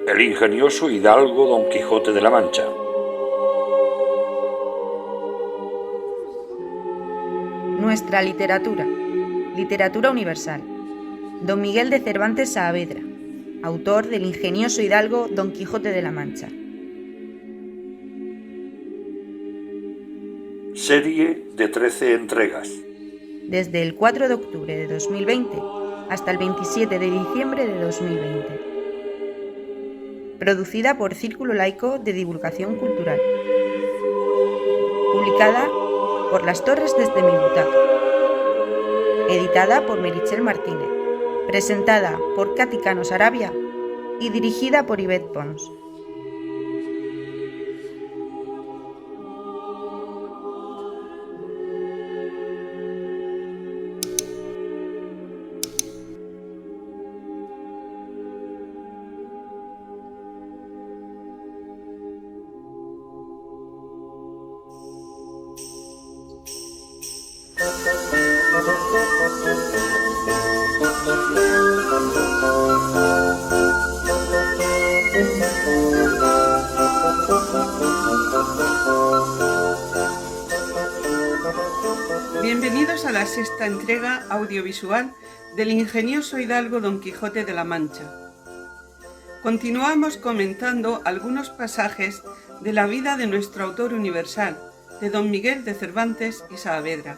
El ingenioso hidalgo Don Quijote de la Mancha. Nuestra literatura. Literatura universal. Don Miguel de Cervantes Saavedra, autor del ingenioso hidalgo Don Quijote de la Mancha. Serie de 13 entregas. Desde el 4 de octubre de 2020 hasta el 27 de diciembre de 2020. Producida por Círculo Laico de Divulgación Cultural. Publicada por Las Torres desde mi butaca. Editada por Meritxell Martínez. Presentada por Katy Cano Sarabia y dirigida por Ivette Pons. Bienvenidos a la sexta entrega audiovisual del ingenioso hidalgo Don Quijote de la Mancha. Continuamos comentando algunos pasajes de la vida de nuestro autor universal, de Don Miguel de Cervantes y Saavedra.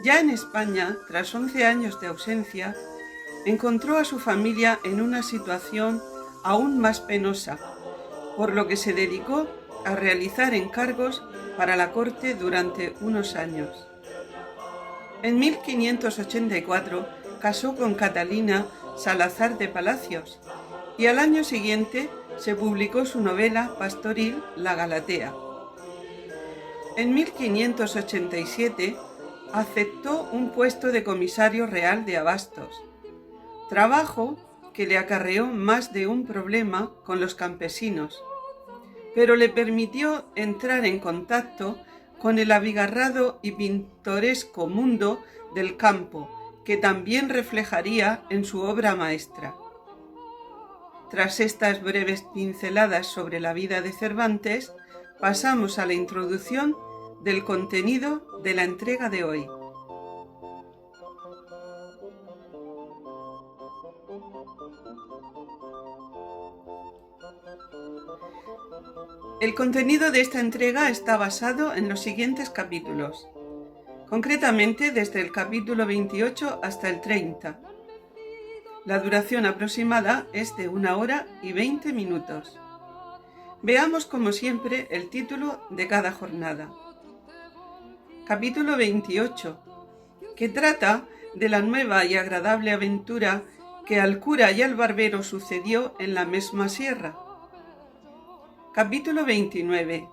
Ya en España, tras 11 años de ausencia, encontró a su familia en una situación aún más penosa, por lo que se dedicó a realizar encargos para la corte durante unos años. En 1584 casó con Catalina Salazar de Palacios y al año siguiente se publicó su novela pastoril La Galatea. En 1587 aceptó un puesto de comisario real de abastos, trabajo que le acarreó más de un problema con los campesinos, pero le permitió entrar en contacto con el abigarrado y pintoresco mundo del campo, que también reflejaría en su obra maestra. Tras estas breves pinceladas sobre la vida de Cervantes, pasamos a la introducción del contenido de la entrega de hoy. El contenido de esta entrega está basado en los siguientes capítulos, concretamente desde el capítulo 28 hasta el 30. La duración aproximada es de 1 hora y 20 minutos. Veamos como siempre el título de cada jornada. Capítulo 28, que trata de la nueva y agradable aventura que al cura y al barbero sucedió en la misma sierra. Capítulo 29,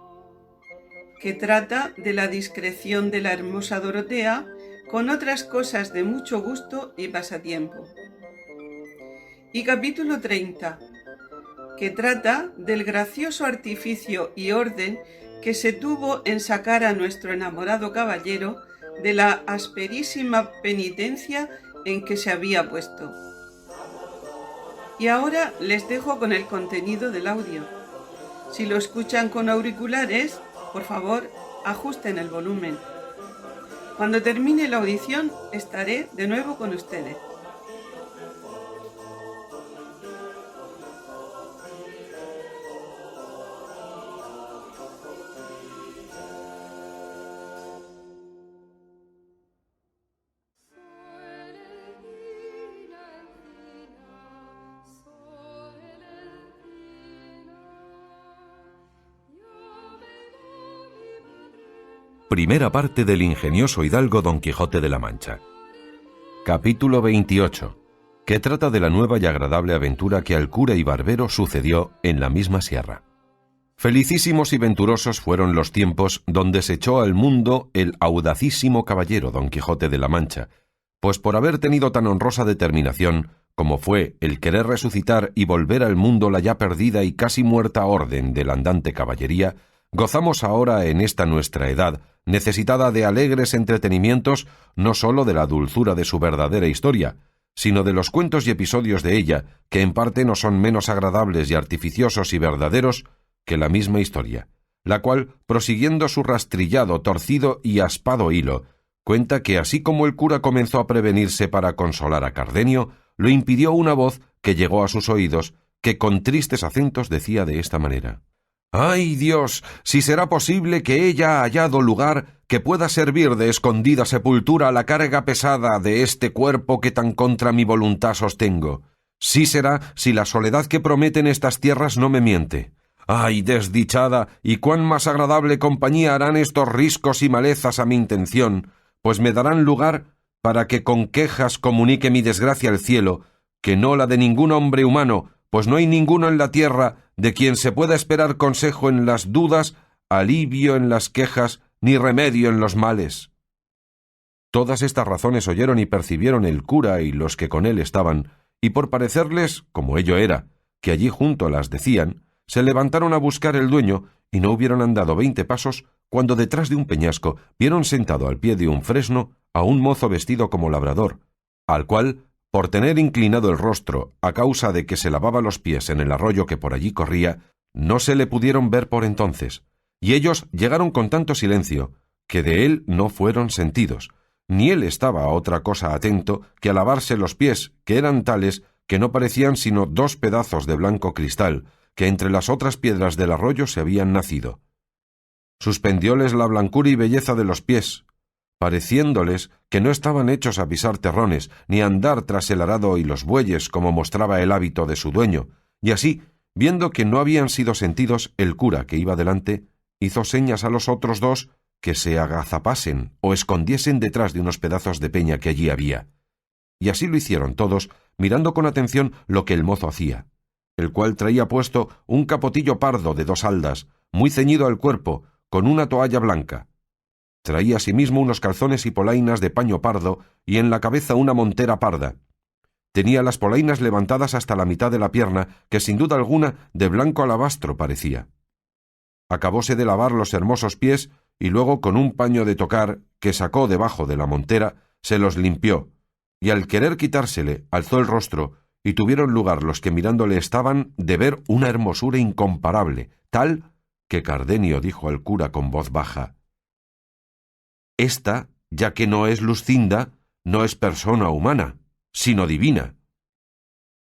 que trata de la discreción de la hermosa Dorotea con otras cosas de mucho gusto y pasatiempo. Y capítulo 30, que trata del gracioso artificio y orden que se tuvo en sacar a nuestro enamorado caballero de la asperísima penitencia en que se había puesto. Y ahora les dejo con el contenido del audio. Si lo escuchan con auriculares, por favor, ajusten el volumen. Cuando termine la audición, estaré de nuevo con ustedes. Primera parte del ingenioso hidalgo Don Quijote de la Mancha. Capítulo 28, que trata de la nueva y agradable aventura que al cura y barbero sucedió en la misma sierra. Felicísimos y venturosos fueron los tiempos donde se echó al mundo el audacísimo caballero Don Quijote de la Mancha, pues por haber tenido tan honrosa determinación como fue el querer resucitar y volver al mundo la ya perdida y casi muerta orden de la andante caballería, gozamos ahora en esta nuestra edad, necesitada de alegres entretenimientos, no sólo de la dulzura de su verdadera historia, sino de los cuentos y episodios de ella, que en parte no son menos agradables y artificiosos y verdaderos que la misma historia, la cual, prosiguiendo su rastrillado, torcido y aspado hilo, cuenta que así como el cura comenzó a prevenirse para consolar a Cardenio, lo impidió una voz que llegó a sus oídos, que con tristes acentos decía de esta manera: «¡Ay, Dios! Si será posible que ella ha hallado lugar que pueda servir de escondida sepultura a la carga pesada de este cuerpo que tan contra mi voluntad sostengo. Sí será si la soledad que prometen estas tierras no me miente. ¡Ay, desdichada! ¿Y cuán más agradable compañía harán estos riscos y malezas a mi intención? Pues me darán lugar para que con quejas comunique mi desgracia al cielo, que no la de ningún hombre humano, pues no hay ninguno en la tierra de quien se pueda esperar consejo en las dudas, alivio en las quejas, ni remedio en los males». Todas estas razones oyeron y percibieron el cura y los que con él estaban, y por parecerles, como ello era, que allí junto las decían, se levantaron a buscar el dueño, y no hubieron andado 20 pasos, cuando detrás de un peñasco vieron sentado al pie de un fresno a un mozo vestido como labrador, al cual, por tener inclinado el rostro a causa de que se lavaba los pies en el arroyo que por allí corría, no se le pudieron ver por entonces, y ellos llegaron con tanto silencio que de él no fueron sentidos, ni él estaba a otra cosa atento que a lavarse los pies, que eran tales que no parecían sino 2 pedazos de blanco cristal, que entre las otras piedras del arroyo se habían nacido. Suspendióles la blancura y belleza de los pies, pareciéndoles que no estaban hechos a pisar terrones, ni a andar tras el arado y los bueyes como mostraba el hábito de su dueño, y así, viendo que no habían sido sentidos, el cura que iba delante hizo señas a los otros 2 que se agazapasen o escondiesen detrás de unos pedazos de peña que allí había. Y así lo hicieron todos, mirando con atención lo que el mozo hacía, el cual traía puesto un capotillo pardo de 2 haldas, muy ceñido al cuerpo, con una toalla blanca. Traía asimismo unos calzones y polainas de paño pardo y en la cabeza una montera parda. Tenía las polainas levantadas hasta la mitad de la pierna, que sin duda alguna de blanco alabastro parecía. Acabóse de lavar los hermosos pies y luego con un paño de tocar que sacó debajo de la montera se los limpió, y al querer quitársele alzó el rostro, y tuvieron lugar los que mirándole estaban de ver una hermosura incomparable, tal que Cardenio dijo al cura con voz baja: «Esta, ya que no es Luscinda, no es persona humana, sino divina».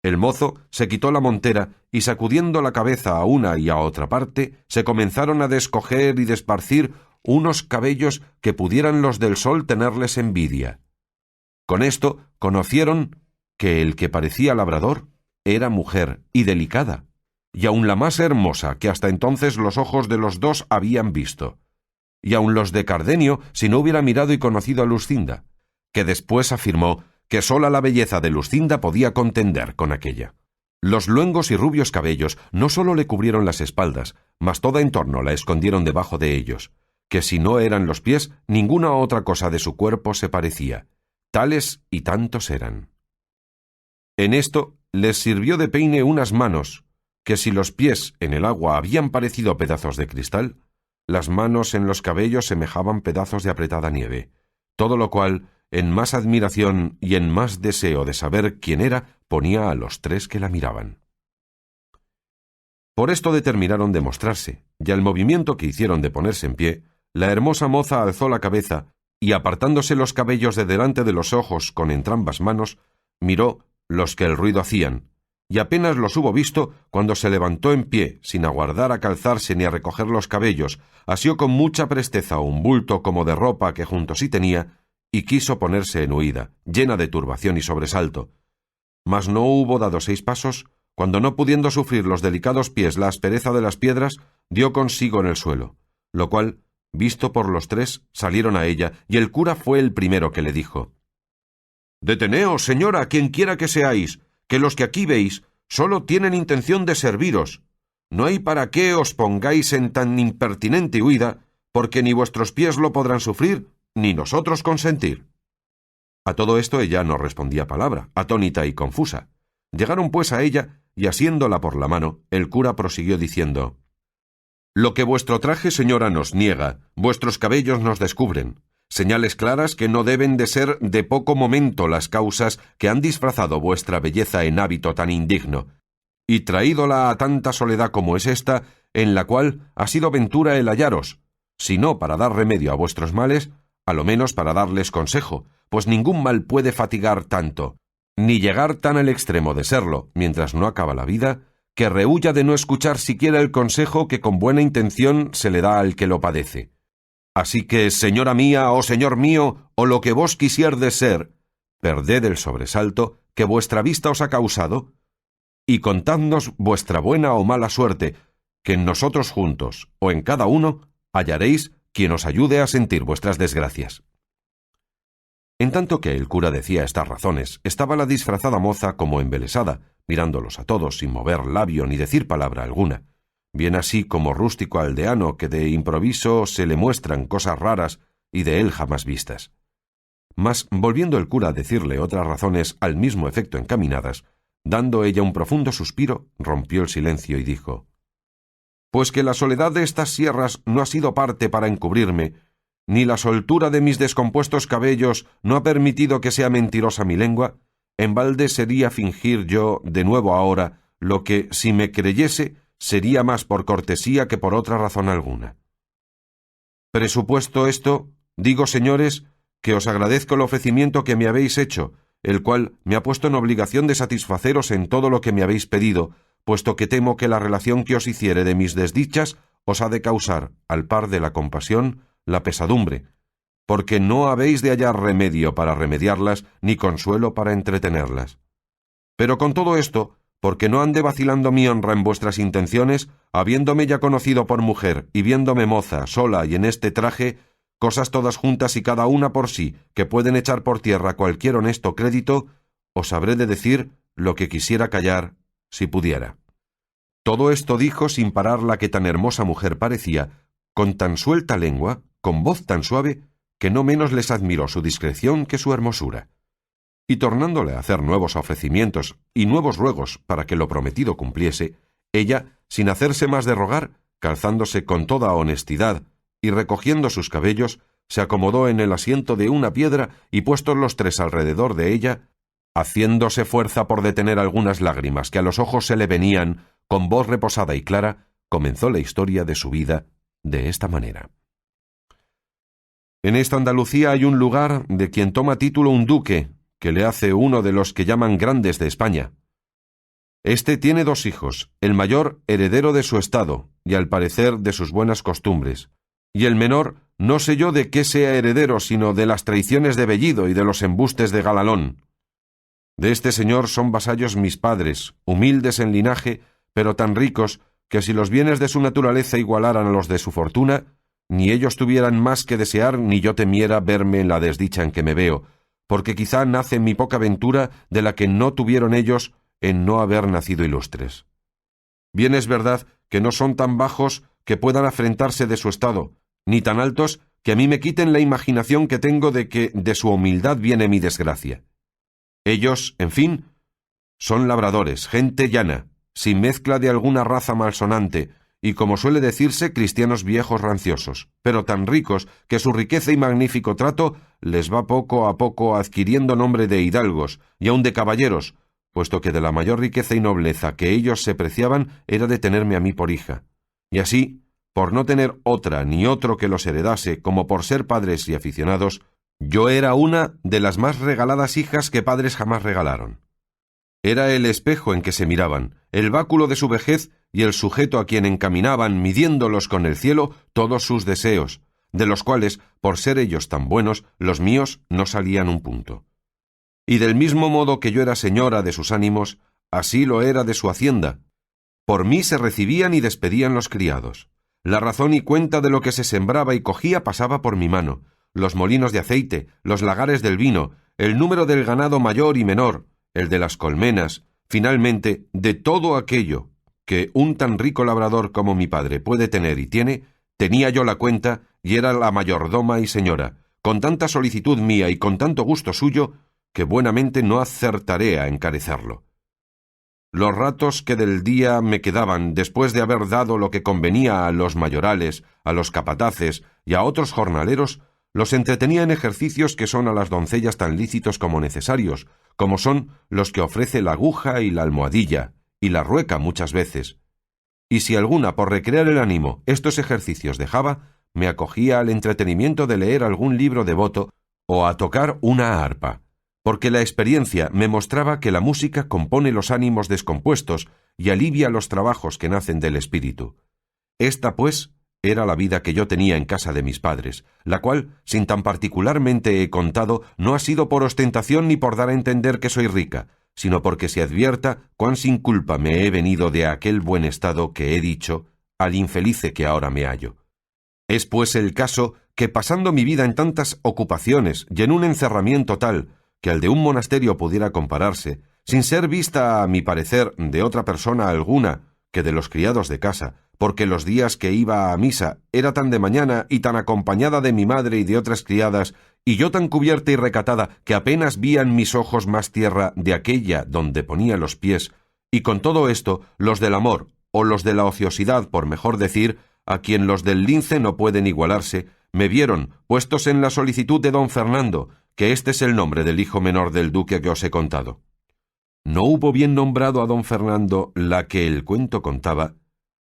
El mozo se quitó la montera y sacudiendo la cabeza a una y a otra parte, se comenzaron a descoger y desparcir unos cabellos que pudieran los del sol tenerles envidia. Con esto conocieron que el que parecía labrador era mujer y delicada, y aun la más hermosa que hasta entonces los ojos de los 2 habían visto, y aun los de Cardenio si no hubiera mirado y conocido a Luscinda, que después afirmó que sola la belleza de Luscinda podía contender con aquella. Los luengos y rubios cabellos no sólo le cubrieron las espaldas, mas toda en torno la escondieron debajo de ellos, que si no eran los pies, ninguna otra cosa de su cuerpo se parecía. Tales y tantos eran. En esto les sirvió de peine unas manos, que si los pies en el agua habían parecido pedazos de cristal, las manos en los cabellos semejaban pedazos de apretada nieve, todo lo cual, en más admiración y en más deseo de saber quién era, ponía a los 3 que la miraban. Por esto determinaron de mostrarse, y al movimiento que hicieron de ponerse en pie, la hermosa moza alzó la cabeza, y apartándose los cabellos de delante de los ojos con entrambas manos, miró los que el ruido hacían, y apenas los hubo visto cuando se levantó en pie, sin aguardar a calzarse ni a recoger los cabellos, asió con mucha presteza un bulto como de ropa que junto sí tenía, y quiso ponerse en huida, llena de turbación y sobresalto. Mas no hubo dado 6 pasos, cuando no pudiendo sufrir los delicados pies la aspereza de las piedras, dio consigo en el suelo, lo cual, visto por los 3, salieron a ella, y el cura fue el primero que le dijo: «Deteneos, señora, quien quiera que seáis, que los que aquí veis solo tienen intención de serviros. No hay para qué os pongáis en tan impertinente huida, porque ni vuestros pies lo podrán sufrir, ni nosotros consentir». A todo esto ella no respondía palabra, atónita y confusa. Llegaron pues a ella, y asiéndola por la mano, el cura prosiguió diciendo: «Lo que vuestro traje, señora, nos niega, vuestros cabellos nos descubren. señales claras que no deben de ser de poco momento las causas que han disfrazado vuestra belleza en hábito tan indigno, y traídola a tanta soledad como es esta, en la cual ha sido ventura el hallaros, si no para dar remedio a vuestros males, a lo menos para darles consejo, pues ningún mal puede fatigar tanto, ni llegar tan al extremo de serlo, mientras no acaba la vida, que rehuya de no escuchar siquiera el consejo que con buena intención se le da al que lo padece. Así que, señora mía, o señor mío, o lo que vos quisierdes ser, perded el sobresalto que vuestra vista os ha causado, y contadnos vuestra buena o mala suerte, que en nosotros juntos, o en cada uno, hallaréis quien os ayude a sentir vuestras desgracias. En tanto que el cura decía estas razones, estaba la disfrazada moza como embelesada, mirándolos a todos sin mover labio ni decir palabra alguna, bien así como rústico aldeano que de improviso se le muestran cosas raras y de él jamás vistas. Mas, volviendo el cura a decirle otras razones al mismo efecto encaminadas, dando ella un profundo suspiro, rompió el silencio y dijo: «Pues que la soledad de estas sierras no ha sido parte para encubrirme, ni la soltura de mis descompuestos cabellos no ha permitido que sea mentirosa mi lengua, en balde sería fingir yo de nuevo ahora lo que, si me creyese, sería más por cortesía que por otra razón alguna. Presupuesto esto, digo, señores, que os agradezco el ofrecimiento que me habéis hecho, el cual me ha puesto en obligación de satisfaceros en todo lo que me habéis pedido, puesto que temo que la relación que os hiciere de mis desdichas os ha de causar, al par de la compasión, la pesadumbre, porque no habéis de hallar remedio para remediarlas, ni consuelo para entretenerlas. Pero con todo esto, porque no ande vacilando mi honra en vuestras intenciones, habiéndome ya conocido por mujer y viéndome moza, sola y en este traje, cosas todas juntas y cada una por sí, que pueden echar por tierra cualquier honesto crédito, os habré de decir lo que quisiera callar, si pudiera». Todo esto dijo sin parar la que tan hermosa mujer parecía, con tan suelta lengua, con voz tan suave, que no menos les admiró su discreción que su hermosura. Y tornándole a hacer nuevos ofrecimientos y nuevos ruegos para que lo prometido cumpliese, ella, sin hacerse más de rogar, calzándose con toda honestidad y recogiendo sus cabellos, se acomodó en el asiento de una piedra y puestos los tres alrededor de ella, haciéndose fuerza por detener algunas lágrimas que a los ojos se le venían, con voz reposada y clara, comenzó la historia de su vida de esta manera. En esta Andalucía hay un lugar de quien toma título un duque, que le hace uno de los que llaman grandes de España. Este tiene 2 hijos, el mayor heredero de su estado, y al parecer de sus buenas costumbres, y el menor no sé yo de qué sea heredero, sino de las traiciones de Bellido y de los embustes de Galalón. De este señor son vasallos mis padres, humildes en linaje, pero tan ricos que si los bienes de su naturaleza igualaran a los de su fortuna, ni ellos tuvieran más que desear, ni yo temiera verme en la desdicha en que me veo, porque quizá nace mi poca ventura de la que no tuvieron ellos en no haber nacido ilustres. Bien es verdad que no son tan bajos que puedan afrentarse de su estado, ni tan altos que a mí me quiten la imaginación que tengo de que de su humildad viene mi desgracia. Ellos, en fin, son labradores, gente llana, sin mezcla de alguna raza malsonante, y como suele decirse, cristianos viejos ranciosos, pero tan ricos que su riqueza y magnífico trato les va poco a poco adquiriendo nombre de hidalgos y aun de caballeros, puesto que de la mayor riqueza y nobleza que ellos se preciaban era de tenerme a mí por hija. Y así, por no tener otra ni otro que los heredase, como por ser padres y aficionados, yo era una de las más regaladas hijas que padres jamás regalaron. Era el espejo en que se miraban, el báculo de su vejez y el sujeto a quien encaminaban, midiéndolos con el cielo, todos sus deseos, de los cuales, por ser ellos tan buenos, los míos no salían un punto. Y del mismo modo que yo era señora de sus ánimos, así lo era de su hacienda. Por mí se recibían y despedían los criados. La razón y cuenta de lo que se sembraba y cogía pasaba por mi mano, los molinos de aceite, los lagares del vino, el número del ganado mayor y menor, el de las colmenas, finalmente, de todo aquello que un tan rico labrador como mi padre puede tener y tiene, tenía yo la cuenta y era la mayordoma y señora, con tanta solicitud mía y con tanto gusto suyo, que buenamente no acertaré a encarecerlo. Los ratos que del día me quedaban después de haber dado lo que convenía a los mayorales, a los capataces y a otros jornaleros, los entretenía en ejercicios que son a las doncellas tan lícitos como necesarios, como son los que ofrece la aguja y la almohadilla, y la rueca muchas veces. Y si alguna, por recrear el ánimo, estos ejercicios dejaba, me acogía al entretenimiento de leer algún libro devoto o a tocar una arpa, porque la experiencia me mostraba que la música compone los ánimos descompuestos y alivia los trabajos que nacen del espíritu. Esta, pues, era la vida que yo tenía en casa de mis padres, la cual, sin tan particularmente he contado, no ha sido por ostentación ni por dar a entender que soy rica, sino porque se advierta cuán sin culpa me he venido de aquel buen estado que he dicho al infelice que ahora me hallo. Es pues el caso que pasando mi vida en tantas ocupaciones y en un encerramiento tal que al de un monasterio pudiera compararse, sin ser vista, a mi parecer, de otra persona alguna que de los criados de casa, porque los días que iba a misa era tan de mañana y tan acompañada de mi madre y de otras criadas, y yo tan cubierta y recatada que apenas vían mis ojos más tierra de aquella donde ponía los pies, y con todo esto los del amor, o los de la ociosidad, por mejor decir, a quien los del lince no pueden igualarse, me vieron puestos en la solicitud de don Fernando, que este es el nombre del hijo menor del duque que os he contado. No hubo bien nombrado a don Fernando la que el cuento contaba,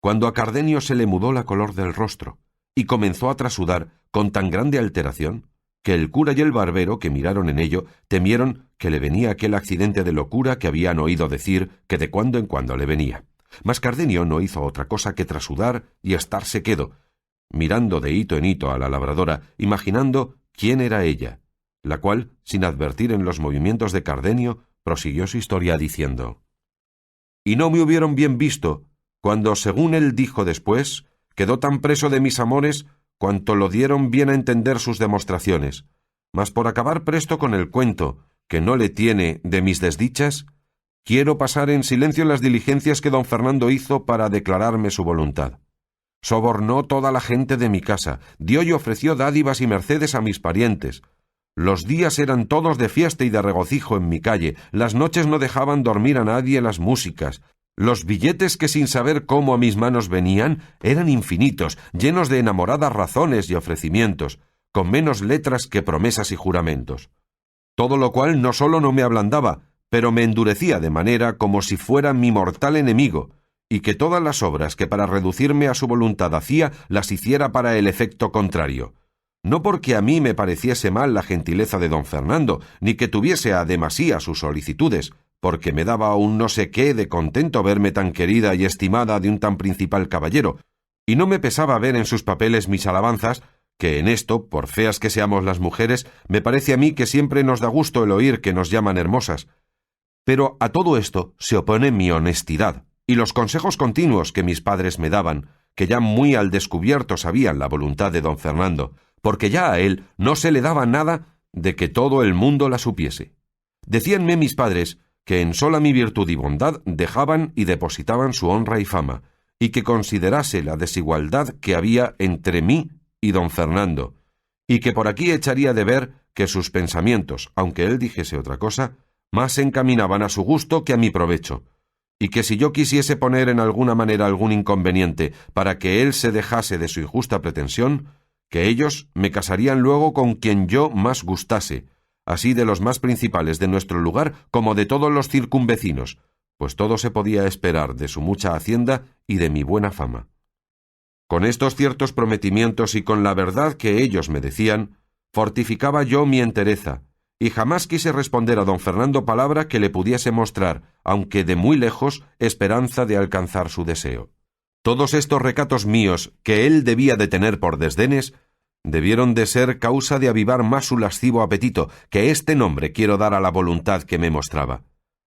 cuando a Cardenio se le mudó la color del rostro, y comenzó a trasudar con tan grande alteración, que el cura y el barbero que miraron en ello temieron que le venía aquel accidente de locura que habían oído decir que de cuando en cuando le venía. Mas Cardenio no hizo otra cosa que trasudar y estarse quedo, mirando de hito en hito a la labradora, imaginando quién era ella, la cual, sin advertir en los movimientos de Cardenio, prosiguió su historia diciendo: «Y no me hubieron bien visto, cuando, según él dijo después, quedó tan preso de mis amores cuanto lo dieron bien a entender sus demostraciones. Mas por acabar presto con el cuento, que no le tiene de mis desdichas, quiero pasar en silencio las diligencias que don Fernando hizo para declararme su voluntad. Sobornó toda la gente de mi casa, dio y ofreció dádivas y mercedes a mis parientes. Los días eran todos de fiesta y de regocijo en mi calle, las noches no dejaban dormir a nadie las músicas. Los billetes que sin saber cómo a mis manos venían eran infinitos, llenos de enamoradas razones y ofrecimientos, con menos letras que promesas y juramentos. Todo lo cual no sólo no me ablandaba, pero me endurecía de manera como si fuera mi mortal enemigo, y que todas las obras que para reducirme a su voluntad hacía, las hiciera para el efecto contrario. No porque a mí me pareciese mal la gentileza de don Fernando, ni que tuviese a demasía sus solicitudes, porque me daba un no sé qué de contento verme tan querida y estimada de un tan principal caballero, y no me pesaba ver en sus papeles mis alabanzas, que en esto, por feas que seamos las mujeres, me parece a mí que siempre nos da gusto el oír que nos llaman hermosas. Pero a todo esto se opone mi honestidad, y los consejos continuos que mis padres me daban, que ya muy al descubierto sabían la voluntad de don Fernando, porque ya a él no se le daba nada de que todo el mundo la supiese. Decíanme mis padres que en sola mi virtud y bondad dejaban y depositaban su honra y fama, y que considerase la desigualdad que había entre mí y don Fernando, y que por aquí echaría de ver que sus pensamientos, aunque él dijese otra cosa, más se encaminaban a su gusto que a mi provecho, y que si yo quisiese poner en alguna manera algún inconveniente para que él se dejase de su injusta pretensión, que ellos me casarían luego con quien yo más gustase, así de los más principales de nuestro lugar como de todos los circunvecinos, pues todo se podía esperar de su mucha hacienda y de mi buena fama. Con estos ciertos prometimientos y con la verdad que ellos me decían, fortificaba yo mi entereza, y jamás quise responder a don Fernando palabra que le pudiese mostrar, aunque de muy lejos, esperanza de alcanzar su deseo. Todos estos recatos míos, que él debía de tener por desdenes, debieron de ser causa de avivar más su lascivo apetito, que este nombre quiero dar a la voluntad que me mostraba,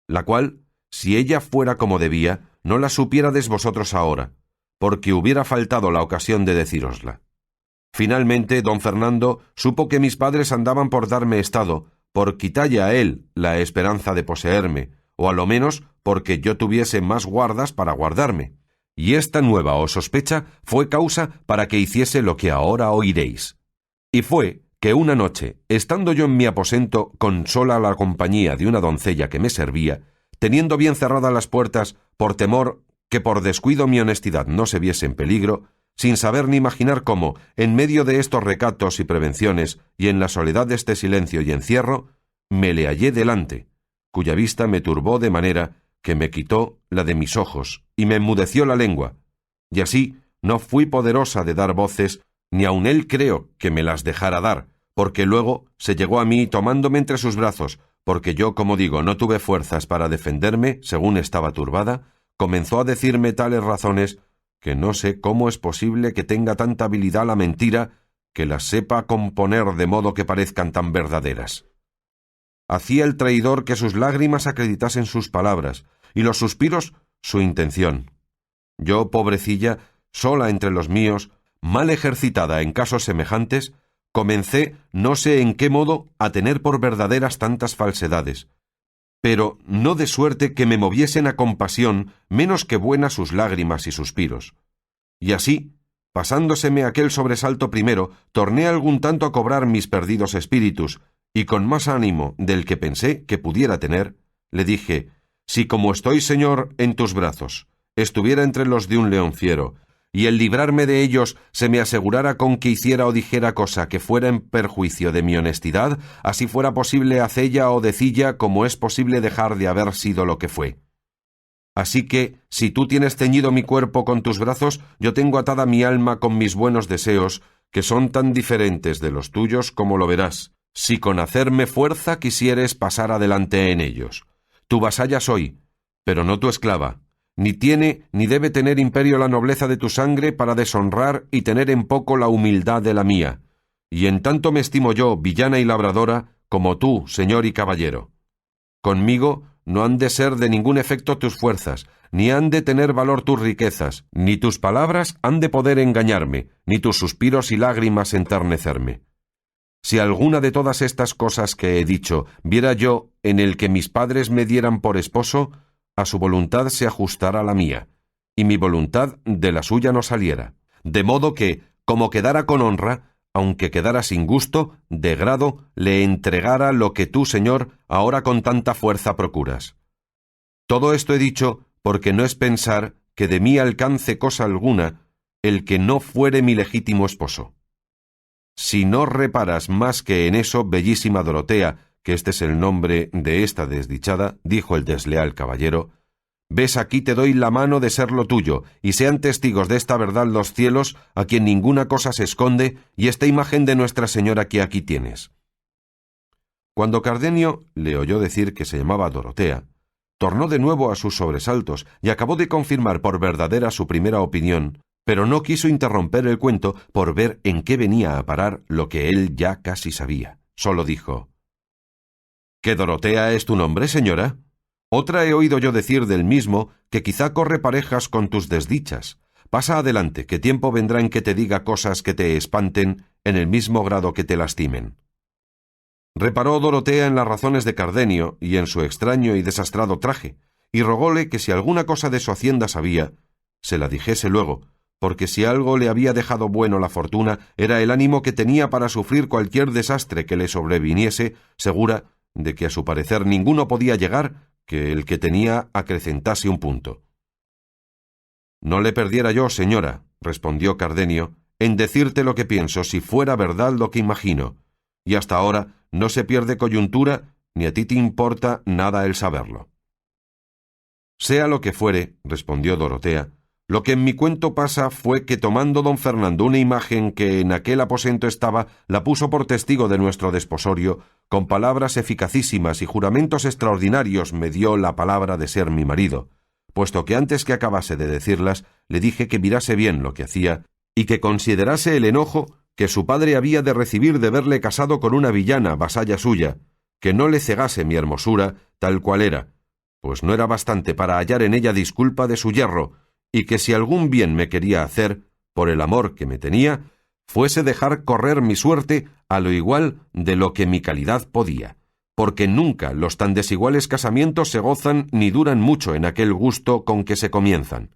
la cual, si ella fuera como debía, no la supiérades vosotros ahora, porque hubiera faltado la ocasión de decírosla. Finalmente, don Fernando supo que mis padres andaban por darme estado, por quitalle a él la esperanza de poseerme, o a lo menos porque yo tuviese más guardas para guardarme. Y esta nueva o sospecha fue causa para que hiciese lo que ahora oiréis. Y fue que una noche, estando yo en mi aposento con sola la compañía de una doncella que me servía, teniendo bien cerradas las puertas por temor que por descuido mi honestidad no se viese en peligro, sin saber ni imaginar cómo, en medio de estos recatos y prevenciones, y en la soledad de este silencio y encierro, me le hallé delante, cuya vista me turbó de manera que me quitó la de mis ojos y me enmudeció la lengua, y así no fui poderosa de dar voces, ni aun él creo que me las dejara dar, porque luego se llegó a mí tomándome entre sus brazos, porque yo, como digo, no tuve fuerzas para defenderme, según estaba turbada, comenzó a decirme tales razones que no sé cómo es posible que tenga tanta habilidad la mentira que las sepa componer de modo que parezcan tan verdaderas. Hacía el traidor que sus lágrimas acreditasen sus palabras, y los suspiros su intención. Yo, pobrecilla, sola entre los míos, mal ejercitada en casos semejantes, comencé, no sé en qué modo, a tener por verdaderas tantas falsedades, pero no de suerte que me moviesen a compasión menos que buenas sus lágrimas y suspiros. Y así, pasándoseme aquel sobresalto primero, torné algún tanto a cobrar mis perdidos espíritus, y con más ánimo del que pensé que pudiera tener, le dije: si como estoy, Señor, en tus brazos, estuviera entre los de un león fiero, y el librarme de ellos se me asegurara con que hiciera o dijera cosa que fuera en perjuicio de mi honestidad, así fuera posible hacella o decilla como es posible dejar de haber sido lo que fue. Así que, si tú tienes ceñido mi cuerpo con tus brazos, yo tengo atada mi alma con mis buenos deseos, que son tan diferentes de los tuyos como lo verás, si con hacerme fuerza quisieres pasar adelante en ellos. Tu vasalla soy, pero no tu esclava. Ni tiene ni debe tener imperio la nobleza de tu sangre para deshonrar y tener en poco la humildad de la mía. Y en tanto me estimo yo, villana y labradora, como tú, señor y caballero. Conmigo no han de ser de ningún efecto tus fuerzas, ni han de tener valor tus riquezas, ni tus palabras han de poder engañarme, ni tus suspiros y lágrimas enternecerme. Si alguna de todas estas cosas que he dicho viera yo en el que mis padres me dieran por esposo, a su voluntad se ajustara la mía, y mi voluntad de la suya no saliera, de modo que, como quedara con honra, aunque quedara sin gusto, de grado le entregara lo que tú, Señor, ahora con tanta fuerza procuras. Todo esto he dicho porque no es pensar que de mí alcance cosa alguna el que no fuere mi legítimo esposo. Si no reparas más que en eso, bellísima Dorotea, que este es el nombre de esta desdichada, dijo el desleal caballero, ves, aquí te doy la mano de ser lo tuyo, y sean testigos de esta verdad los cielos, a quien ninguna cosa se esconde, y esta imagen de Nuestra Señora que aquí tienes. Cuando Cardenio le oyó decir que se llamaba Dorotea, tornó de nuevo a sus sobresaltos y acabó de confirmar por verdadera su primera opinión, pero no quiso interromper el cuento por ver en qué venía a parar lo que él ya casi sabía. Solo dijo: ¿Que Dorotea es tu nombre, señora? Otra he oído yo decir del mismo que quizá corre parejas con tus desdichas. Pasa adelante, que tiempo vendrá en que te diga cosas que te espanten en el mismo grado que te lastimen. Reparó Dorotea en las razones de Cardenio y en su extraño y desastrado traje, y rogóle que si alguna cosa de su hacienda sabía, se la dijese luego, porque si algo le había dejado bueno la fortuna, era el ánimo que tenía para sufrir cualquier desastre que le sobreviniese, segura de que a su parecer ninguno podía llegar que el que tenía acrecentase un punto. No le perdiera yo, señora, respondió Cardenio, en decirte lo que pienso si fuera verdad lo que imagino, y hasta ahora no se pierde coyuntura, ni a ti te importa nada el saberlo. Sea lo que fuere, respondió Dorotea, lo que en mi cuento pasa fue que tomando don Fernando una imagen que en aquel aposento estaba, la puso por testigo de nuestro desposorio, con palabras eficacísimas y juramentos extraordinarios me dio la palabra de ser mi marido, puesto que antes que acabase de decirlas, le dije que mirase bien lo que hacía y que considerase el enojo que su padre había de recibir de verle casado con una villana, vasalla suya, que no le cegase mi hermosura tal cual era, pues no era bastante para hallar en ella disculpa de su yerro, y que si algún bien me quería hacer, por el amor que me tenía, fuese dejar correr mi suerte a lo igual de lo que mi calidad podía, porque nunca los tan desiguales casamientos se gozan ni duran mucho en aquel gusto con que se comienzan.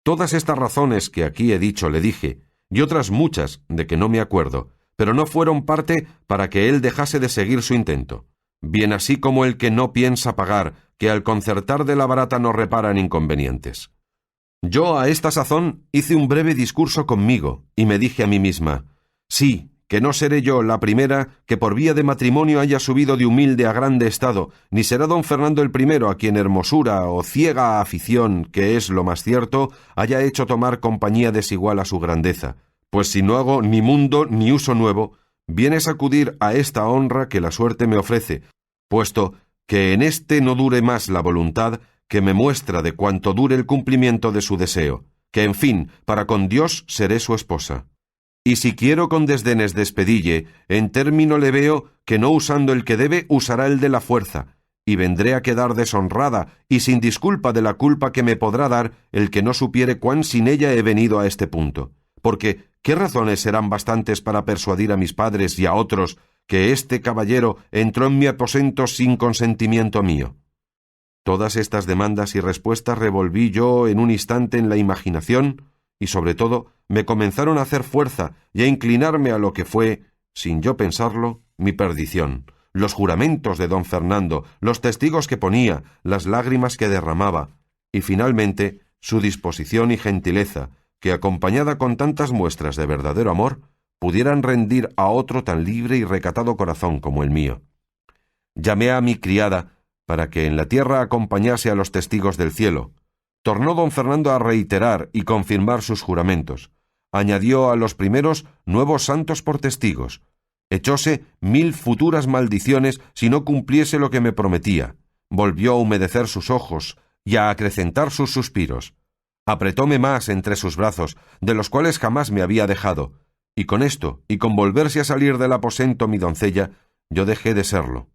Todas estas razones que aquí he dicho le dije, y otras muchas de que no me acuerdo, pero no fueron parte para que él dejase de seguir su intento, bien así como el que no piensa pagar, que al concertar de la barata no repara en inconvenientes. Yo a esta sazón hice un breve discurso conmigo, y me dije a mí misma, sí, que no seré yo la primera que por vía de matrimonio haya subido de humilde a grande estado, ni será don Fernando el primero a quien hermosura o ciega afición, que es lo más cierto, haya hecho tomar compañía desigual a su grandeza. Pues si no hago ni mundo ni uso nuevo, viene sacudir a esta honra que la suerte me ofrece, puesto que en éste no dure más la voluntad que me muestra de cuanto dure el cumplimiento de su deseo, que en fin, para con Dios seré su esposa. Y si quiero con desdenes despedille, en término le veo que no usando el que debe, usará el de la fuerza, y vendré a quedar deshonrada y sin disculpa de la culpa que me podrá dar el que no supiere cuán sin ella he venido a este punto. Porque, ¿qué razones serán bastantes para persuadir a mis padres y a otros que este caballero entró en mi aposento sin consentimiento mío? Todas estas demandas y respuestas revolví yo en un instante en la imaginación, y sobre todo me comenzaron a hacer fuerza y a inclinarme a lo que fue, sin yo pensarlo, mi perdición, los juramentos de don Fernando, los testigos que ponía, las lágrimas que derramaba, y finalmente su disposición y gentileza, que acompañada con tantas muestras de verdadero amor, pudieran rendir a otro tan libre y recatado corazón como el mío. Llamé a mi criada para que en la tierra acompañase a los testigos del cielo. Tornó don Fernando a reiterar y confirmar sus juramentos. Añadió a los primeros nuevos santos por testigos. Echóse 1000 futuras maldiciones si no cumpliese lo que me prometía. Volvió a humedecer sus ojos y a acrecentar sus suspiros. Apretóme más entre sus brazos, de los cuales jamás me había dejado, y con esto, y con volverse a salir del aposento mi doncella, yo dejé de serlo.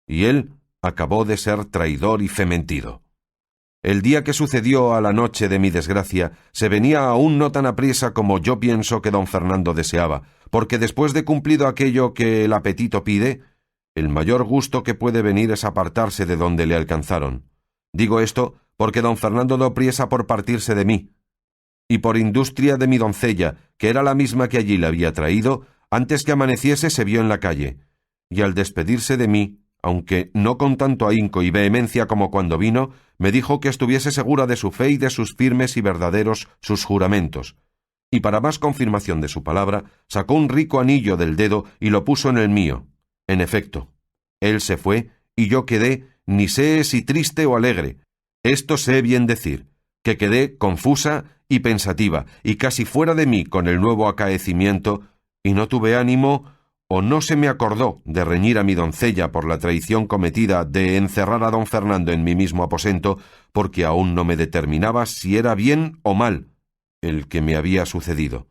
Y él acabó de ser traidor y fementido. El día que sucedió a la noche de mi desgracia se venía aún no tan apriesa como yo pienso que don Fernando deseaba, porque después de cumplido aquello que el apetito pide, el mayor gusto que puede venir es apartarse de donde le alcanzaron. Digo esto porque don Fernando dio priesa por partirse de mí, y por industria de mi doncella, que era la misma que allí le había traído, antes que amaneciese se vio en la calle, y al despedirse de mí, aunque no con tanto ahínco y vehemencia como cuando vino, me dijo que estuviese segura de su fe y de sus firmes y verdaderos sus juramentos. Y para más confirmación de su palabra, sacó un rico anillo del dedo y lo puso en el mío. En efecto, él se fue y yo quedé, ni sé si triste o alegre. Esto sé bien decir, que quedé confusa y pensativa y casi fuera de mí con el nuevo acaecimiento, y no tuve ánimo o no se me acordó de reñir a mi doncella por la traición cometida de encerrar a don Fernando en mi mismo aposento, porque aún no me determinaba si era bien o mal el que me había sucedido.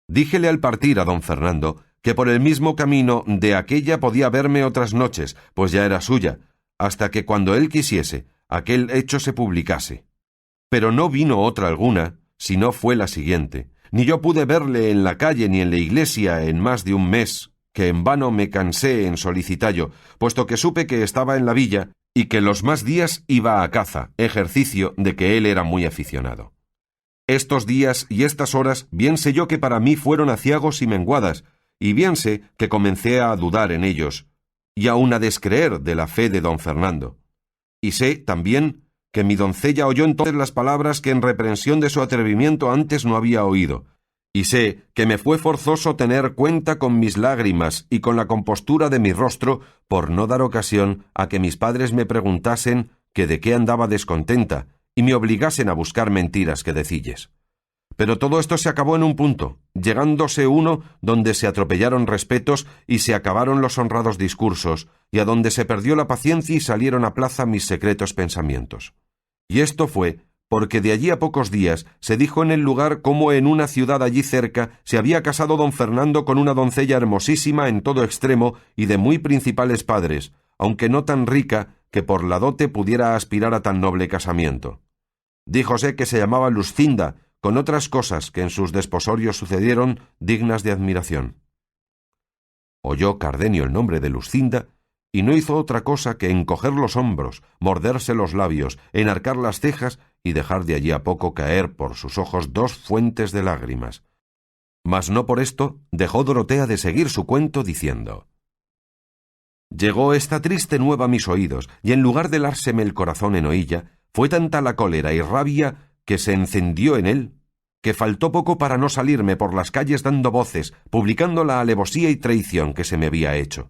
Díjele al partir a don Fernando que por el mismo camino de aquella podía verme otras noches, pues ya era suya, hasta que cuando él quisiese, aquel hecho se publicase. Pero no vino otra alguna, si no fue la siguiente. Ni yo pude verle en la calle ni en la iglesia en más de un mes, que en vano me cansé en solicitallo, puesto que supe que estaba en la villa y que los más días iba a caza, ejercicio de que él era muy aficionado. Estos días y estas horas bien sé yo que para mí fueron aciagos y menguadas, y bien sé que comencé a dudar en ellos, y aun a descreer de la fe de don Fernando. Y sé también que mi doncella oyó entonces las palabras que en reprensión de su atrevimiento antes no había oído, y sé que me fue forzoso tener cuenta con mis lágrimas y con la compostura de mi rostro por no dar ocasión a que mis padres me preguntasen que de qué andaba descontenta y me obligasen a buscar mentiras que decilles. Pero todo esto se acabó en un punto, llegándose uno donde se atropellaron respetos y se acabaron los honrados discursos, y a donde se perdió la paciencia y salieron a plaza mis secretos pensamientos. Y esto fue porque de allí a pocos días se dijo en el lugar cómo en una ciudad allí cerca se había casado don Fernando con una doncella hermosísima en todo extremo y de muy principales padres, aunque no tan rica que por la dote pudiera aspirar a tan noble casamiento. Díjose que se llamaba Luscinda, con otras cosas que en sus desposorios sucedieron dignas de admiración. Oyó Cardenio el nombre de Luscinda y no hizo otra cosa que encoger los hombros, morderse los labios, enarcar las cejas y dejar de allí a poco caer por sus ojos 2 fuentes de lágrimas. Mas no por esto dejó Dorotea de seguir su cuento diciendo: «Llegó esta triste nueva a mis oídos, y en lugar de lárseme el corazón en oilla, fue tanta la cólera y rabia que se encendió en él, que faltó poco para no salirme por las calles dando voces, publicando la alevosía y traición que se me había hecho.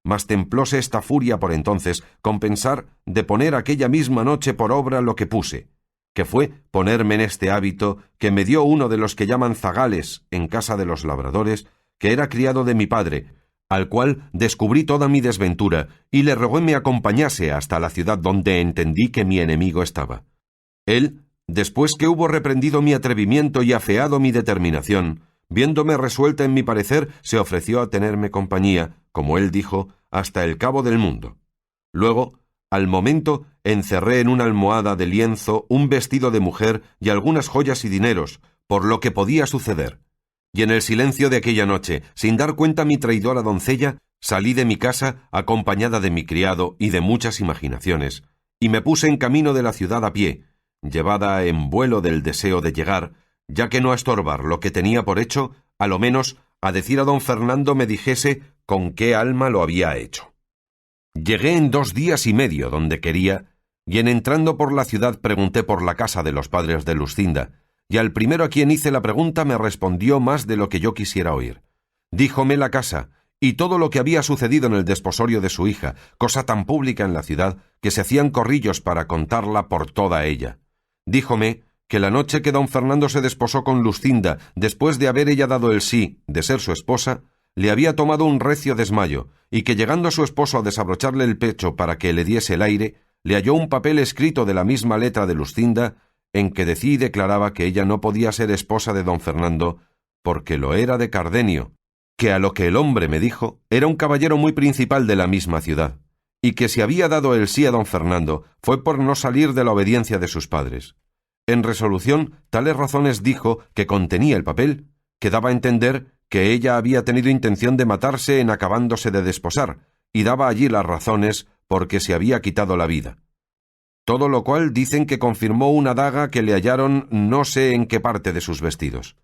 Mas templóse esta furia por entonces con pensar de poner aquella misma noche por obra lo que puse, que fue ponerme en este hábito que me dio uno de los que llaman zagales en casa de los labradores, que era criado de mi padre, al cual descubrí toda mi desventura y le rogué me acompañase hasta la ciudad donde entendí que mi enemigo estaba. Él, después que hubo reprendido mi atrevimiento y afeado mi determinación, viéndome resuelta en mi parecer, se ofreció a tenerme compañía, como él dijo, hasta el cabo del mundo. Luego, al momento, encerré en una almohada de lienzo un vestido de mujer y algunas joyas y dineros, por lo que podía suceder. Y en el silencio de aquella noche, sin dar cuenta a mi traidora doncella, salí de mi casa acompañada de mi criado y de muchas imaginaciones, y me puse en camino de la ciudad a pie, llevada en vuelo del deseo de llegar, ya que no a estorbar lo que tenía por hecho, a lo menos a decir a don Fernando me dijese con qué alma lo había hecho. Llegué en 2 días y medio donde quería, y en entrando por la ciudad pregunté por la casa de los padres de Luscinda, y al primero a quien hice la pregunta me respondió más de lo que yo quisiera oír. Díjome la casa y todo lo que había sucedido en el desposorio de su hija, cosa tan pública en la ciudad que se hacían corrillos para contarla por toda ella. Díjome que la noche que don Fernando se desposó con Luscinda, después de haber ella dado el sí de ser su esposa, le había tomado un recio desmayo, y que llegando a su esposo a desabrocharle el pecho para que le diese el aire, le halló un papel escrito de la misma letra de Luscinda, en que decía y declaraba que ella no podía ser esposa de don Fernando, porque lo era de Cardenio, que a lo que el hombre me dijo, era un caballero muy principal de la misma ciudad, y que si había dado el sí a don Fernando, fue por no salir de la obediencia de sus padres. En resolución, tales razones dijo que contenía el papel, que daba a entender que ella había tenido intención de matarse en acabándose de desposar, y daba allí las razones porque se había quitado la vida. Todo lo cual dicen que confirmó una daga que le hallaron no sé en qué parte de sus vestidos.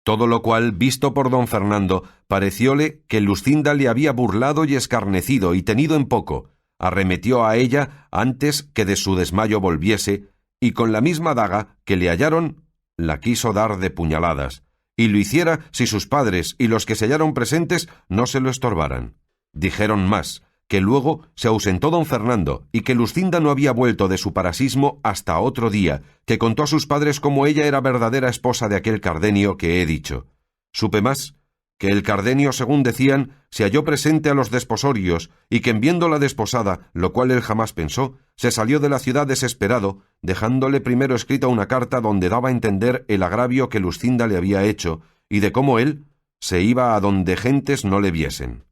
Todo lo cual, visto por don Fernando, parecióle que Luscinda le había burlado y escarnecido y tenido en poco, arremetió a ella antes que de su desmayo volviese, y con la misma daga que le hallaron, la quiso dar de puñaladas, y lo hiciera si sus padres y los que se hallaron presentes no se lo estorbaran. Dijeron más, que luego se ausentó don Fernando y que Luscinda no había vuelto de su parasismo hasta otro día, que contó a sus padres cómo ella era verdadera esposa de aquel Cardenio que he dicho. Supe más, que el Cardenio, según decían, se halló presente a los desposorios y que en viéndola desposada, lo cual él jamás pensó, se salió de la ciudad desesperado, dejándole primero escrita una carta donde daba a entender el agravio que Luscinda le había hecho y de cómo él se iba a donde gentes no le viesen.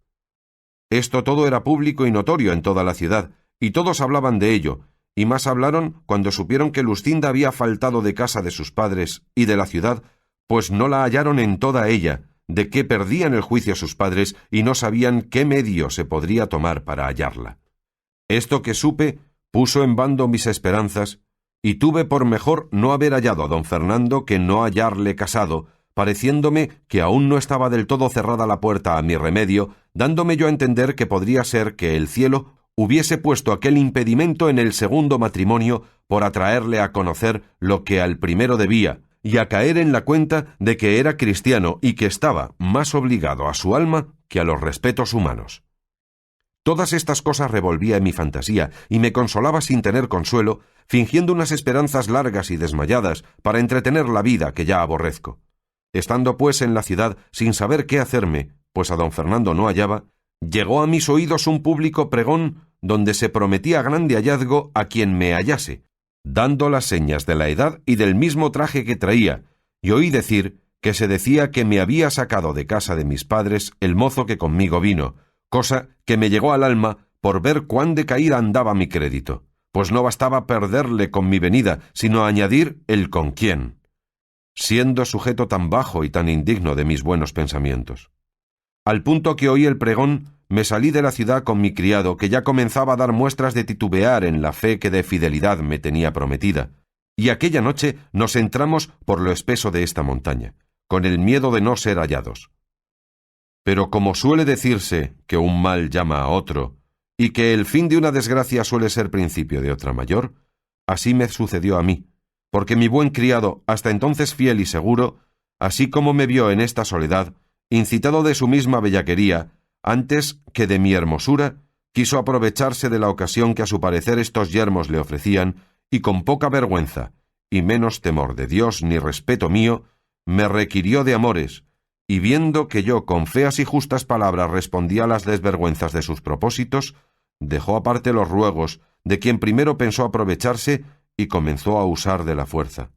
Esto todo era público y notorio en toda la ciudad, y todos hablaban de ello, y más hablaron cuando supieron que Luscinda había faltado de casa de sus padres y de la ciudad, pues no la hallaron en toda ella, de que perdían el juicio sus padres y no sabían qué medio se podría tomar para hallarla. Esto que supe puso en bando mis esperanzas, y tuve por mejor no haber hallado a don Fernando que no hallarle casado, pareciéndome que aún no estaba del todo cerrada la puerta a mi remedio, dándome yo a entender que podría ser que el cielo hubiese puesto aquel impedimento en el segundo matrimonio por atraerle a conocer lo que al primero debía, y a caer en la cuenta de que era cristiano y que estaba más obligado a su alma que a los respetos humanos. Todas estas cosas revolvía en mi fantasía y me consolaba sin tener consuelo, fingiendo unas esperanzas largas y desmayadas para entretener la vida que ya aborrezco. Estando pues en la ciudad sin saber qué hacerme, pues a don Fernando no hallaba, llegó a mis oídos un público pregón donde se prometía grande hallazgo a quien me hallase, dando las señas de la edad y del mismo traje que traía, y oí decir que se decía que me había sacado de casa de mis padres el mozo que conmigo vino, cosa que me llegó al alma por ver cuán decaída andaba mi crédito, pues no bastaba perderle con mi venida, sino añadir el con quién, siendo sujeto tan bajo y tan indigno de mis buenos pensamientos. Al punto que oí el pregón, me salí de la ciudad con mi criado, que ya comenzaba a dar muestras de titubear en la fe que de fidelidad me tenía prometida, y aquella noche nos entramos por lo espeso de esta montaña, con el miedo de no ser hallados. Pero como suele decirse que un mal llama a otro, y que el fin de una desgracia suele ser principio de otra mayor, así me sucedió a mí, porque mi buen criado, hasta entonces fiel y seguro, así como me vio en esta soledad, incitado de su misma bellaquería, antes que de mi hermosura, quiso aprovecharse de la ocasión que a su parecer estos yermos le ofrecían, y con poca vergüenza, y menos temor de Dios ni respeto mío, me requirió de amores, y viendo que yo con feas y justas palabras respondía a las desvergüenzas de sus propósitos, dejó aparte los ruegos, de quien primero pensó aprovecharse, y comenzó a usar de la fuerza.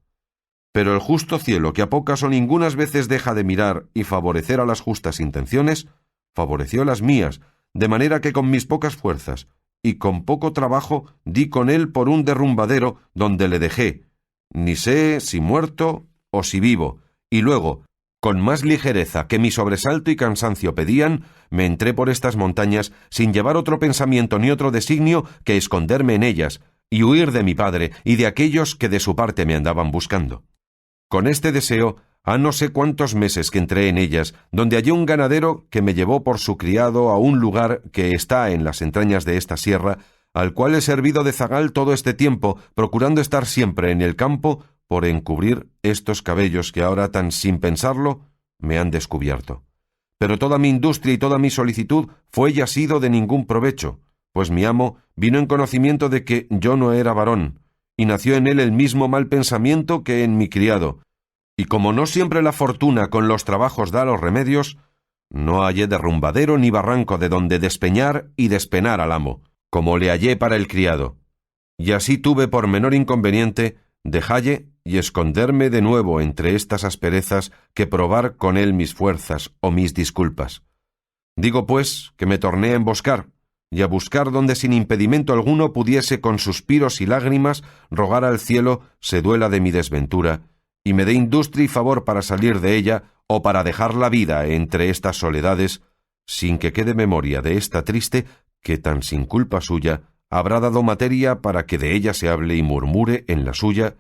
Pero el justo cielo, que a pocas o ningunas veces deja de mirar y favorecer a las justas intenciones, favoreció las mías, de manera que con mis pocas fuerzas y con poco trabajo di con él por un derrumbadero donde le dejé, ni sé si muerto o si vivo, y luego, con más ligereza que mi sobresalto y cansancio pedían, me entré por estas montañas sin llevar otro pensamiento ni otro designio que esconderme en ellas y huir de mi padre y de aquellos que de su parte me andaban buscando. Con este deseo, ha no sé cuántos meses que entré en ellas, donde hallé un ganadero que me llevó por su criado a un lugar que está en las entrañas de esta sierra, al cual he servido de zagal todo este tiempo, procurando estar siempre en el campo por encubrir estos cabellos que ahora tan sin pensarlo me han descubierto. Pero toda mi industria y toda mi solicitud fue y ha sido de ningún provecho, pues mi amo vino en conocimiento de que yo no era varón, y nació en él el mismo mal pensamiento que en mi criado, y como no siempre la fortuna con los trabajos da los remedios, no hallé derrumbadero ni barranco de donde despeñar y despenar al amo, como le hallé para el criado, y así tuve por menor inconveniente dejalle y esconderme de nuevo entre estas asperezas que probar con él mis fuerzas o mis disculpas. Digo, pues, que me torné a emboscar, y a buscar donde sin impedimento alguno pudiese con suspiros y lágrimas rogar al cielo se duela de mi desventura, y me dé industria y favor para salir de ella o para dejar la vida entre estas soledades, sin que quede memoria de esta triste que tan sin culpa suya habrá dado materia para que de ella se hable y murmure en la suya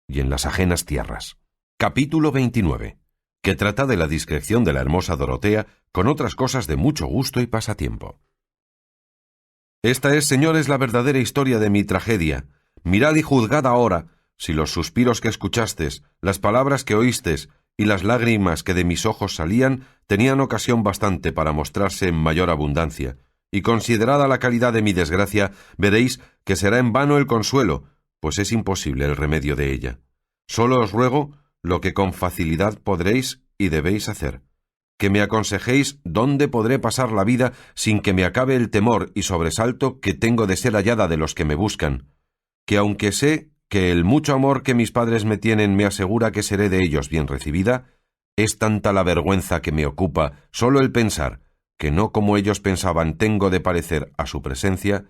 y en las ajenas tierras. Capítulo 29, que trata de la discreción de la hermosa Dorotea con otras cosas de mucho gusto y pasatiempo. Esta es, señores, la verdadera historia de mi tragedia. Mirad y juzgad ahora si los suspiros que escuchastes, las palabras que oístes y las lágrimas que de mis ojos salían tenían ocasión bastante para mostrarse en mayor abundancia, y considerada la calidad de mi desgracia, veréis que será en vano el consuelo, pues es imposible el remedio de ella. Solo os ruego lo que con facilidad podréis y debéis hacer, que me aconsejéis dónde podré pasar la vida sin que me acabe el temor y sobresalto que tengo de ser hallada de los que me buscan, que aunque sé que el mucho amor que mis padres me tienen me asegura que seré de ellos bien recibida, es tanta la vergüenza que me ocupa solo el pensar que no como ellos pensaban tengo de parecer a su presencia,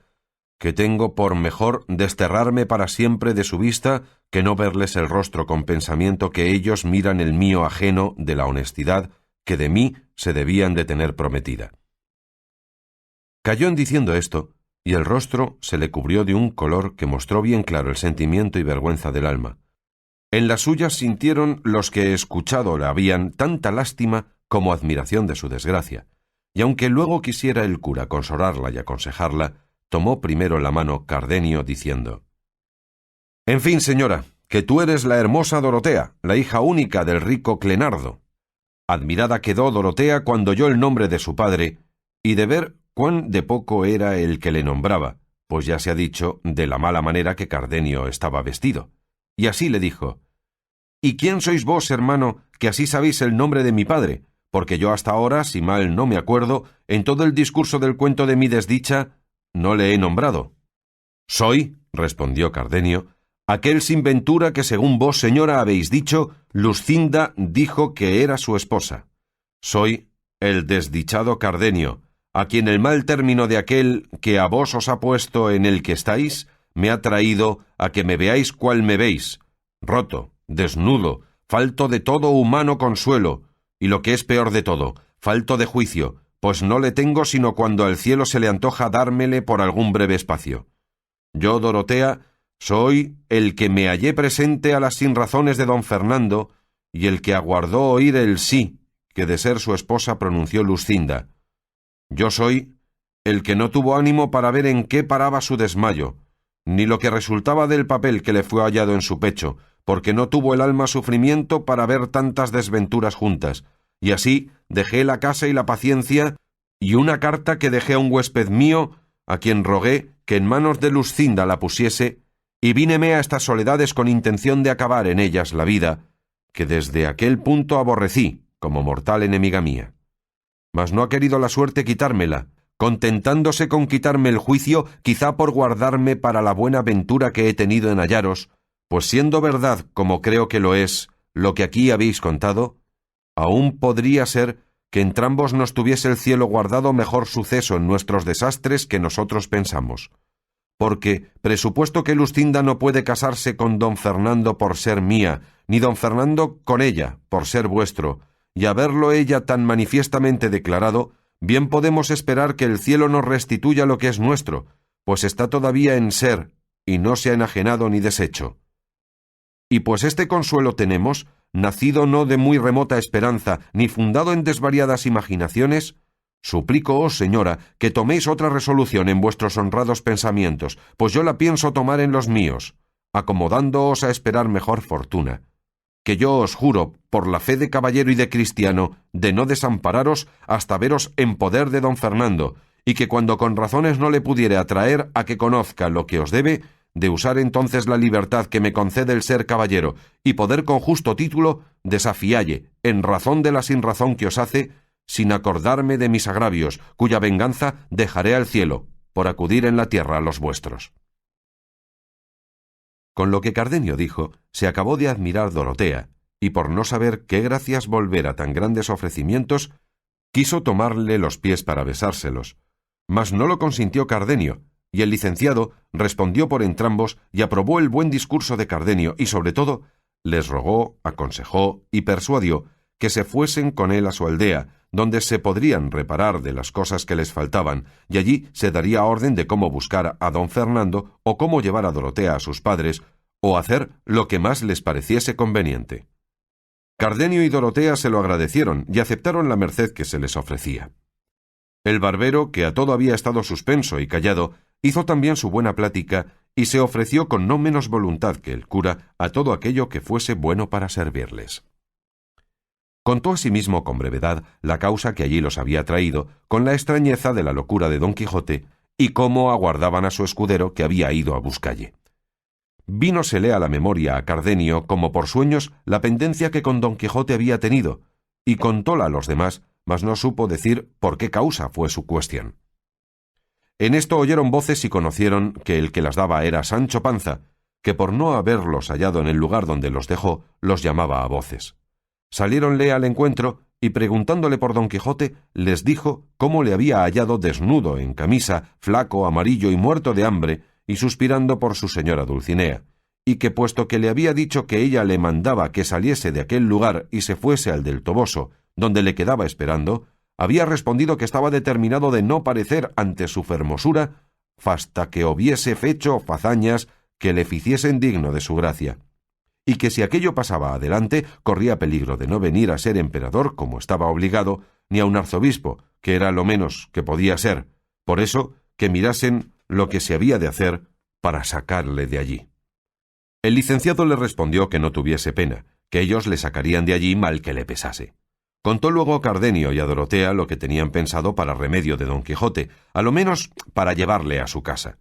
que tengo por mejor desterrarme para siempre de su vista que no verles el rostro con pensamiento que ellos miran el mío ajeno de la honestidad que de mí se debían de tener prometida. Calló en diciendo esto, y el rostro se le cubrió de un color que mostró bien claro el sentimiento y vergüenza del alma. En las suyas sintieron los que escuchado la habían tanta lástima como admiración de su desgracia, y aunque luego quisiera el cura consolarla y aconsejarla, tomó primero la mano Cardenio, diciendo: «En fin, señora, que tú eres la hermosa Dorotea, la hija única del rico Clenardo». Admirada quedó Dorotea cuando oyó el nombre de su padre, y de ver cuán de poco era el que le nombraba, pues ya se ha dicho de la mala manera que Cardenio estaba vestido. Y así le dijo: «¿Y quién sois vos, hermano, que así sabéis el nombre de mi padre? Porque yo hasta ahora, si mal no me acuerdo, en todo el discurso del cuento de mi desdicha, no le he nombrado». «Soy», respondió Cardenio, «aquel sin ventura que según vos, señora, habéis dicho, Luscinda dijo que era su esposa. Soy el desdichado Cardenio, a quien el mal término de aquel que a vos os ha puesto en el que estáis, me ha traído a que me veáis cual me veis, roto, desnudo, falto de todo humano consuelo, y lo que es peor de todo, falto de juicio, pues no le tengo sino cuando al cielo se le antoja dármele por algún breve espacio. Yo, Dorotea, soy el que me hallé presente a las sinrazones de don Fernando, y el que aguardó oír el sí que de ser su esposa pronunció Luscinda. Yo soy el que no tuvo ánimo para ver en qué paraba su desmayo, ni lo que resultaba del papel que le fue hallado en su pecho, porque no tuvo el alma sufrimiento para ver tantas desventuras juntas, y así dejé la casa y la paciencia, y una carta que dejé a un huésped mío, a quien rogué que en manos de Luscinda la pusiese, y víneme a estas soledades con intención de acabar en ellas la vida, que desde aquel punto aborrecí, como mortal enemiga mía. Mas no ha querido la suerte quitármela, contentándose con quitarme el juicio, quizá por guardarme para la buena ventura que he tenido en hallaros, pues siendo verdad, como creo que lo es, lo que aquí habéis contado, aún podría ser que entrambos nos tuviese el cielo guardado mejor suceso en nuestros desastres que nosotros pensamos. Porque, presupuesto que Luscinda no puede casarse con don Fernando por ser mía, ni don Fernando con ella por ser vuestro, y haberlo ella tan manifiestamente declarado, bien podemos esperar que el cielo nos restituya lo que es nuestro, pues está todavía en ser, y no se ha enajenado ni deshecho. Y pues este consuelo tenemos, nacido no de muy remota esperanza, ni fundado en desvariadas imaginaciones, suplícoos, señora, que toméis otra resolución en vuestros honrados pensamientos, pues yo la pienso tomar en los míos, acomodándoos a esperar mejor fortuna. Que yo os juro, por la fe de caballero y de cristiano, de no desampararos hasta veros en poder de don Fernando, y que cuando con razones no le pudiere atraer a que conozca lo que os debe, de usar entonces la libertad que me concede el ser caballero, y poder con justo título desafialle, en razón de la sinrazón que os hace, sin acordarme de mis agravios, cuya venganza dejaré al cielo, por acudir en la tierra a los vuestros. Con lo que Cardenio dijo, se acabó de admirar Dorotea, y por no saber qué gracias volver a tan grandes ofrecimientos, quiso tomarle los pies para besárselos. Mas no lo consintió Cardenio, y el licenciado respondió por entrambos y aprobó el buen discurso de Cardenio, y sobre todo les rogó, aconsejó y persuadió que se fuesen con él a su aldea, donde se podrían reparar de las cosas que les faltaban, y allí se daría orden de cómo buscar a don Fernando o cómo llevar a Dorotea a sus padres, o hacer lo que más les pareciese conveniente. Cardenio y Dorotea se lo agradecieron y aceptaron la merced que se les ofrecía. El barbero, que a todo había estado suspenso y callado, hizo también su buena plática y se ofreció con no menos voluntad que el cura a todo aquello que fuese bueno para servirles. Contó asimismo con brevedad la causa que allí los había traído, con la extrañeza de la locura de don Quijote, y cómo aguardaban a su escudero que había ido a buscalle. Vínosele a la memoria a Cardenio, como por sueños, la pendencia que con don Quijote había tenido, y contóla a los demás, mas no supo decir por qué causa fue su cuestión. En esto oyeron voces y conocieron que el que las daba era Sancho Panza, que por no haberlos hallado en el lugar donde los dejó, los llamaba a voces. Saliéronle al encuentro y preguntándole por don Quijote, les dijo cómo le había hallado desnudo en camisa, flaco, amarillo y muerto de hambre, y suspirando por su señora Dulcinea, y que puesto que le había dicho que ella le mandaba que saliese de aquel lugar y se fuese al del Toboso, donde le quedaba esperando, había respondido que estaba determinado de no parecer ante su fermosura, fasta que hubiese fecho fazañas que le ficiesen digno de su gracia, y que si aquello pasaba adelante, corría peligro de no venir a ser emperador como estaba obligado, ni a un arzobispo, que era lo menos que podía ser, por eso que mirasen lo que se había de hacer para sacarle de allí. El licenciado le respondió que no tuviese pena, que ellos le sacarían de allí mal que le pesase. Contó luego a Cardenio y a Dorotea lo que tenían pensado para remedio de don Quijote, a lo menos para llevarle a su casa.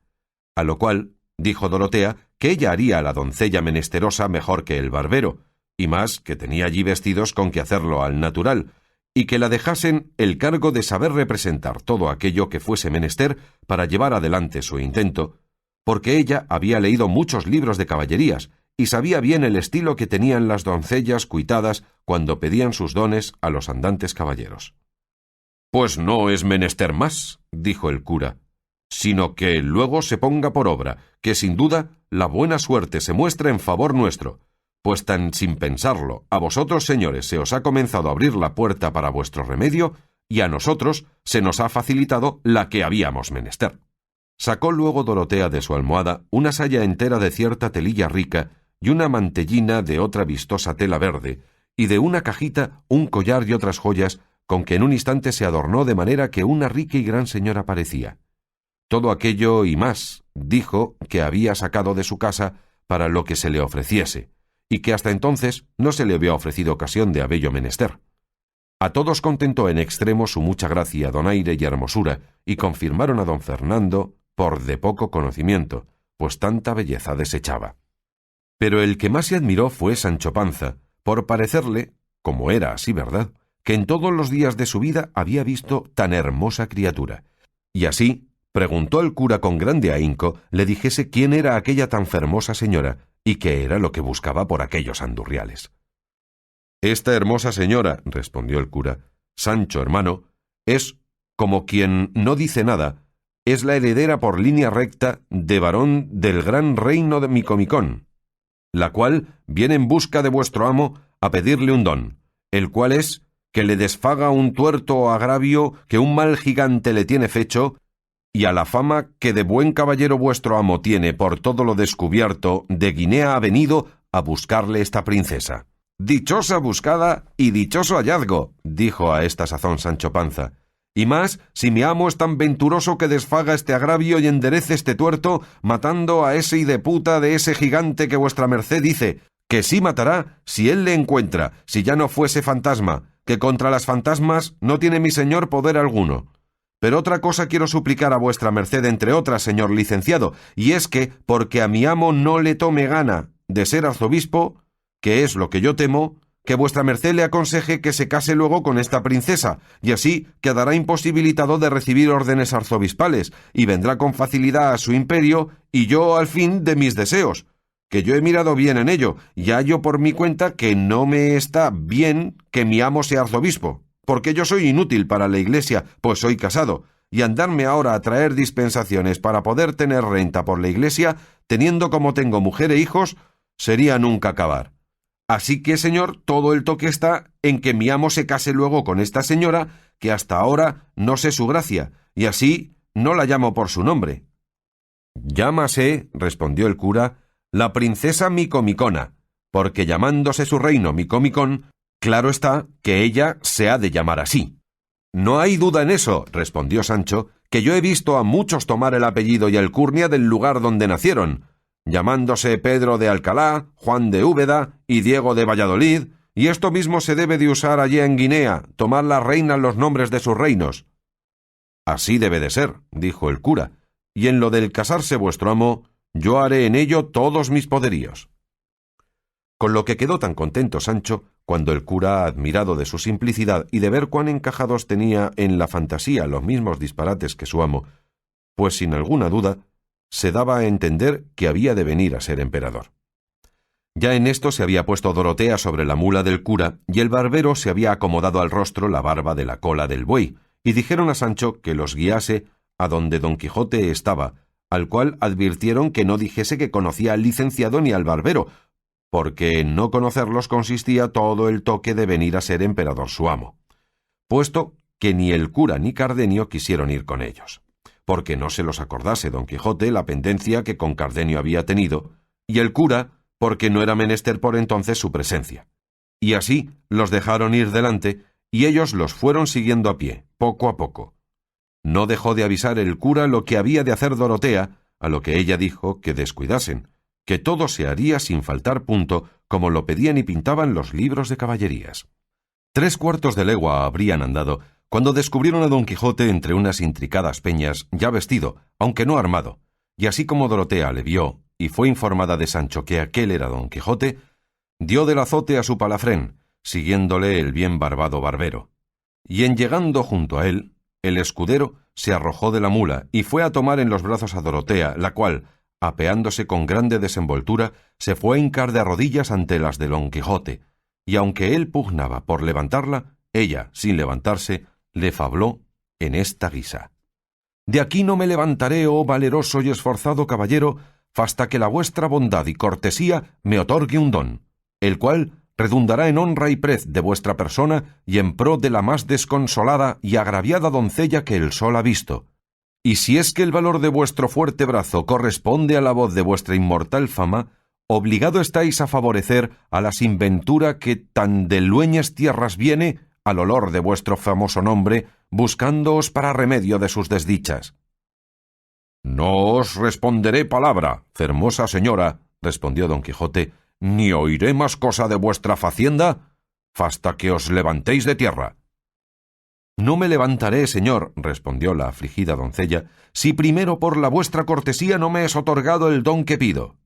A lo cual dijo Dorotea que ella haría a la doncella menesterosa mejor que el barbero, y más que tenía allí vestidos con que hacerlo al natural, y que la dejasen el cargo de saber representar todo aquello que fuese menester para llevar adelante su intento, porque ella había leído muchos libros de caballerías, y sabía bien el estilo que tenían las doncellas cuitadas cuando pedían sus dones a los andantes caballeros. «Pues no es menester más», dijo el cura, «sino que luego se ponga por obra, que sin duda la buena suerte se muestra en favor nuestro, pues tan sin pensarlo, a vosotros, señores, se os ha comenzado a abrir la puerta para vuestro remedio, y a nosotros se nos ha facilitado la que habíamos menester». Sacó luego Dorotea de su almohada una saya entera de cierta telilla rica y una mantellina de otra vistosa tela verde, y de una cajita un collar y otras joyas con que en un instante se adornó de manera que una rica y gran señora parecía. Todo aquello y más dijo que había sacado de su casa para lo que se le ofreciese, y que hasta entonces no se le había ofrecido ocasión de habello menester. A todos contentó en extremo su mucha gracia, donaire y hermosura, y confirmaron a don Fernando por de poco conocimiento, pues tanta belleza desechaba. Pero el que más se admiró fue Sancho Panza, por parecerle, como era así verdad, que en todos los días de su vida había visto tan hermosa criatura. Y así preguntó al cura con grande ahínco le dijese quién era aquella tan fermosa señora y qué era lo que buscaba por aquellos andurriales. «Esta hermosa señora», respondió el cura, «Sancho, hermano, es, como quien no dice nada, es la heredera por línea recta de varón del gran reino de Micomicón, la cual viene en busca de vuestro amo a pedirle un don, el cual es que le desfaga un tuerto o agravio que un mal gigante le tiene fecho, y a la fama que de buen caballero vuestro amo tiene por todo lo descubierto, de Guinea ha venido a buscarle esta princesa». «Dichosa buscada y dichoso hallazgo», dijo a esta sazón Sancho Panza, «y más si mi amo es tan venturoso que desfaga este agravio y enderece este tuerto, matando a ese hideputa de ese gigante que vuestra merced dice que sí matará si él le encuentra, si ya no fuese fantasma, que contra las fantasmas no tiene mi señor poder alguno. Pero otra cosa quiero suplicar a vuestra merced, entre otras, señor licenciado, y es que, porque a mi amo no le tome gana de ser arzobispo, que es lo que yo temo, que vuestra merced le aconseje que se case luego con esta princesa, y así quedará imposibilitado de recibir órdenes arzobispales, y vendrá con facilidad a su imperio, y yo al fin de mis deseos, que yo he mirado bien en ello, y hallo por mi cuenta que no me está bien que mi amo sea arzobispo, porque yo soy inútil para la iglesia, pues soy casado, y andarme ahora a traer dispensaciones para poder tener renta por la iglesia, teniendo como tengo mujer e hijos, sería nunca acabar. Así que, señor, todo el toque está en que mi amo se case luego con esta señora, que hasta ahora no sé su gracia, y así no la llamo por su nombre». «Llámase», respondió el cura, «la princesa Micomicona, porque llamándose su reino Micomicón, claro está que ella se ha de llamar así». «No hay duda en eso», respondió Sancho, «que yo he visto a muchos tomar el apellido y alcurnia del lugar donde nacieron, llamándose Pedro de Alcalá, Juan de Úbeda y Diego de Valladolid, y esto mismo se debe de usar allí en Guinea, tomar las reinas los nombres de sus reinos». «Así debe de ser», dijo el cura, «y en lo del casarse vuestro amo, yo haré en ello todos mis poderíos». Con lo que quedó tan contento Sancho, cuando el cura, admirado de su simplicidad y de ver cuán encajados tenía en la fantasía los mismos disparates que su amo, pues sin alguna duda, se daba a entender que había de venir a ser emperador. Ya en esto se había puesto Dorotea sobre la mula del cura, y el barbero se había acomodado al rostro la barba de la cola del buey, y dijeron a Sancho que los guiase a donde don Quijote estaba, al cual advirtieron que no dijese que conocía al licenciado ni al barbero, porque en no conocerlos consistía todo el toque de venir a ser emperador su amo, puesto que ni el cura ni Cardenio quisieron ir con ellos, porque no se los acordase don Quijote la pendencia que con Cardenio había tenido, y el cura porque no era menester por entonces su presencia. Y así los dejaron ir delante, y ellos los fueron siguiendo a pie, poco a poco. No dejó de avisar el cura lo que había de hacer Dorotea, a lo que ella dijo que descuidasen, que todo se haría sin faltar punto, como lo pedían y pintaban los libros de caballerías. 3/4 de legua habrían andado, cuando descubrieron a don Quijote entre unas intricadas peñas, ya vestido, aunque no armado, y así como Dorotea le vio, y fue informada de Sancho que aquel era don Quijote, dio del azote a su palafrén, siguiéndole el bien barbado barbero. Y en llegando junto a él, el escudero se arrojó de la mula y fue a tomar en los brazos a Dorotea, la cual, apeándose con grande desenvoltura, se fue a hincar de rodillas ante las de don Quijote, y aunque él pugnaba por levantarla, ella, sin levantarse, le fabló en esta guisa: «De aquí no me levantaré, oh valeroso y esforzado caballero, fasta que la vuestra bondad y cortesía me otorgue un don, el cual redundará en honra y prez de vuestra persona y en pro de la más desconsolada y agraviada doncella que el sol ha visto. Y si es que el valor de vuestro fuerte brazo corresponde a la voz de vuestra inmortal fama, obligado estáis a favorecer a la sinventura que tan de lueñas tierras viene, al olor de vuestro famoso nombre, buscándoos para remedio de sus desdichas». «No os responderé palabra, hermosa señora», respondió don Quijote, ni oiré más cosa de vuestra facienda hasta que os levantéis de tierra. No me levantaré, señor, respondió la afligida doncella, si primero por la vuestra cortesía no me es otorgado el don que pido.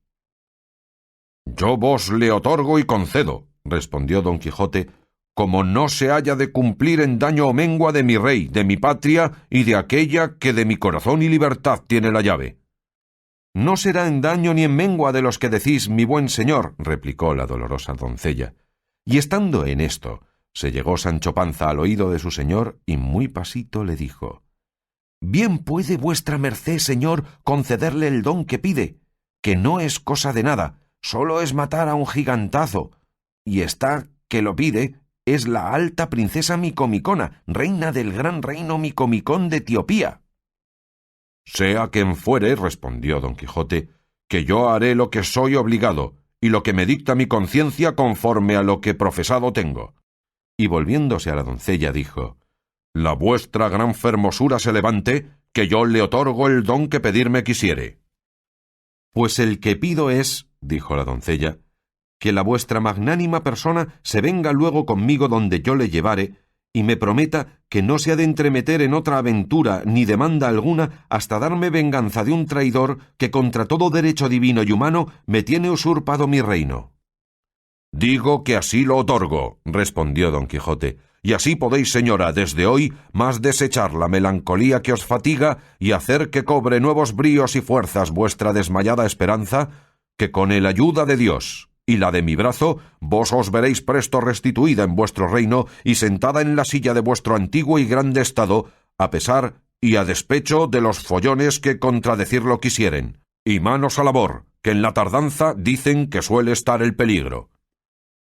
Yo vos le otorgo y concedo, respondió don Quijote, como no se haya de cumplir en daño o mengua de mi rey, de mi patria y de aquella que de mi corazón y libertad tiene la llave. No será en daño ni en mengua de los que decís, mi buen señor, replicó la dolorosa doncella. Y estando en esto, se llegó Sancho Panza al oído de su señor y muy pasito le dijo: Bien puede vuestra merced, señor, concederle el don que pide, que no es cosa de nada, solo es matar a un gigantazo, y esta que lo pide es la alta princesa Micomicona, reina del gran reino Micomicón de Etiopía. Sea quien fuere, respondió don Quijote, que yo haré lo que soy obligado, y lo que me dicta mi conciencia conforme a lo que profesado tengo. Y volviéndose a la doncella dijo: La vuestra gran fermosura se levante, que yo le otorgo el don que pedirme quisiere. Pues el que pido es, dijo la doncella, que la vuestra magnánima persona se venga luego conmigo donde yo le llevare, y me prometa que no se ha de entremeter en otra aventura ni demanda alguna hasta darme venganza de un traidor que contra todo derecho divino y humano me tiene usurpado mi reino. Digo que así lo otorgo, respondió don Quijote, y así podéis, señora, desde hoy más desechar la melancolía que os fatiga y hacer que cobre nuevos bríos y fuerzas vuestra desmayada esperanza, que con el ayuda de Dios y la de mi brazo, vos os veréis presto restituida en vuestro reino y sentada en la silla de vuestro antiguo y grande estado, a pesar y a despecho de los follones que contradecirlo quisieren. Y manos a labor, que en la tardanza dicen que suele estar el peligro.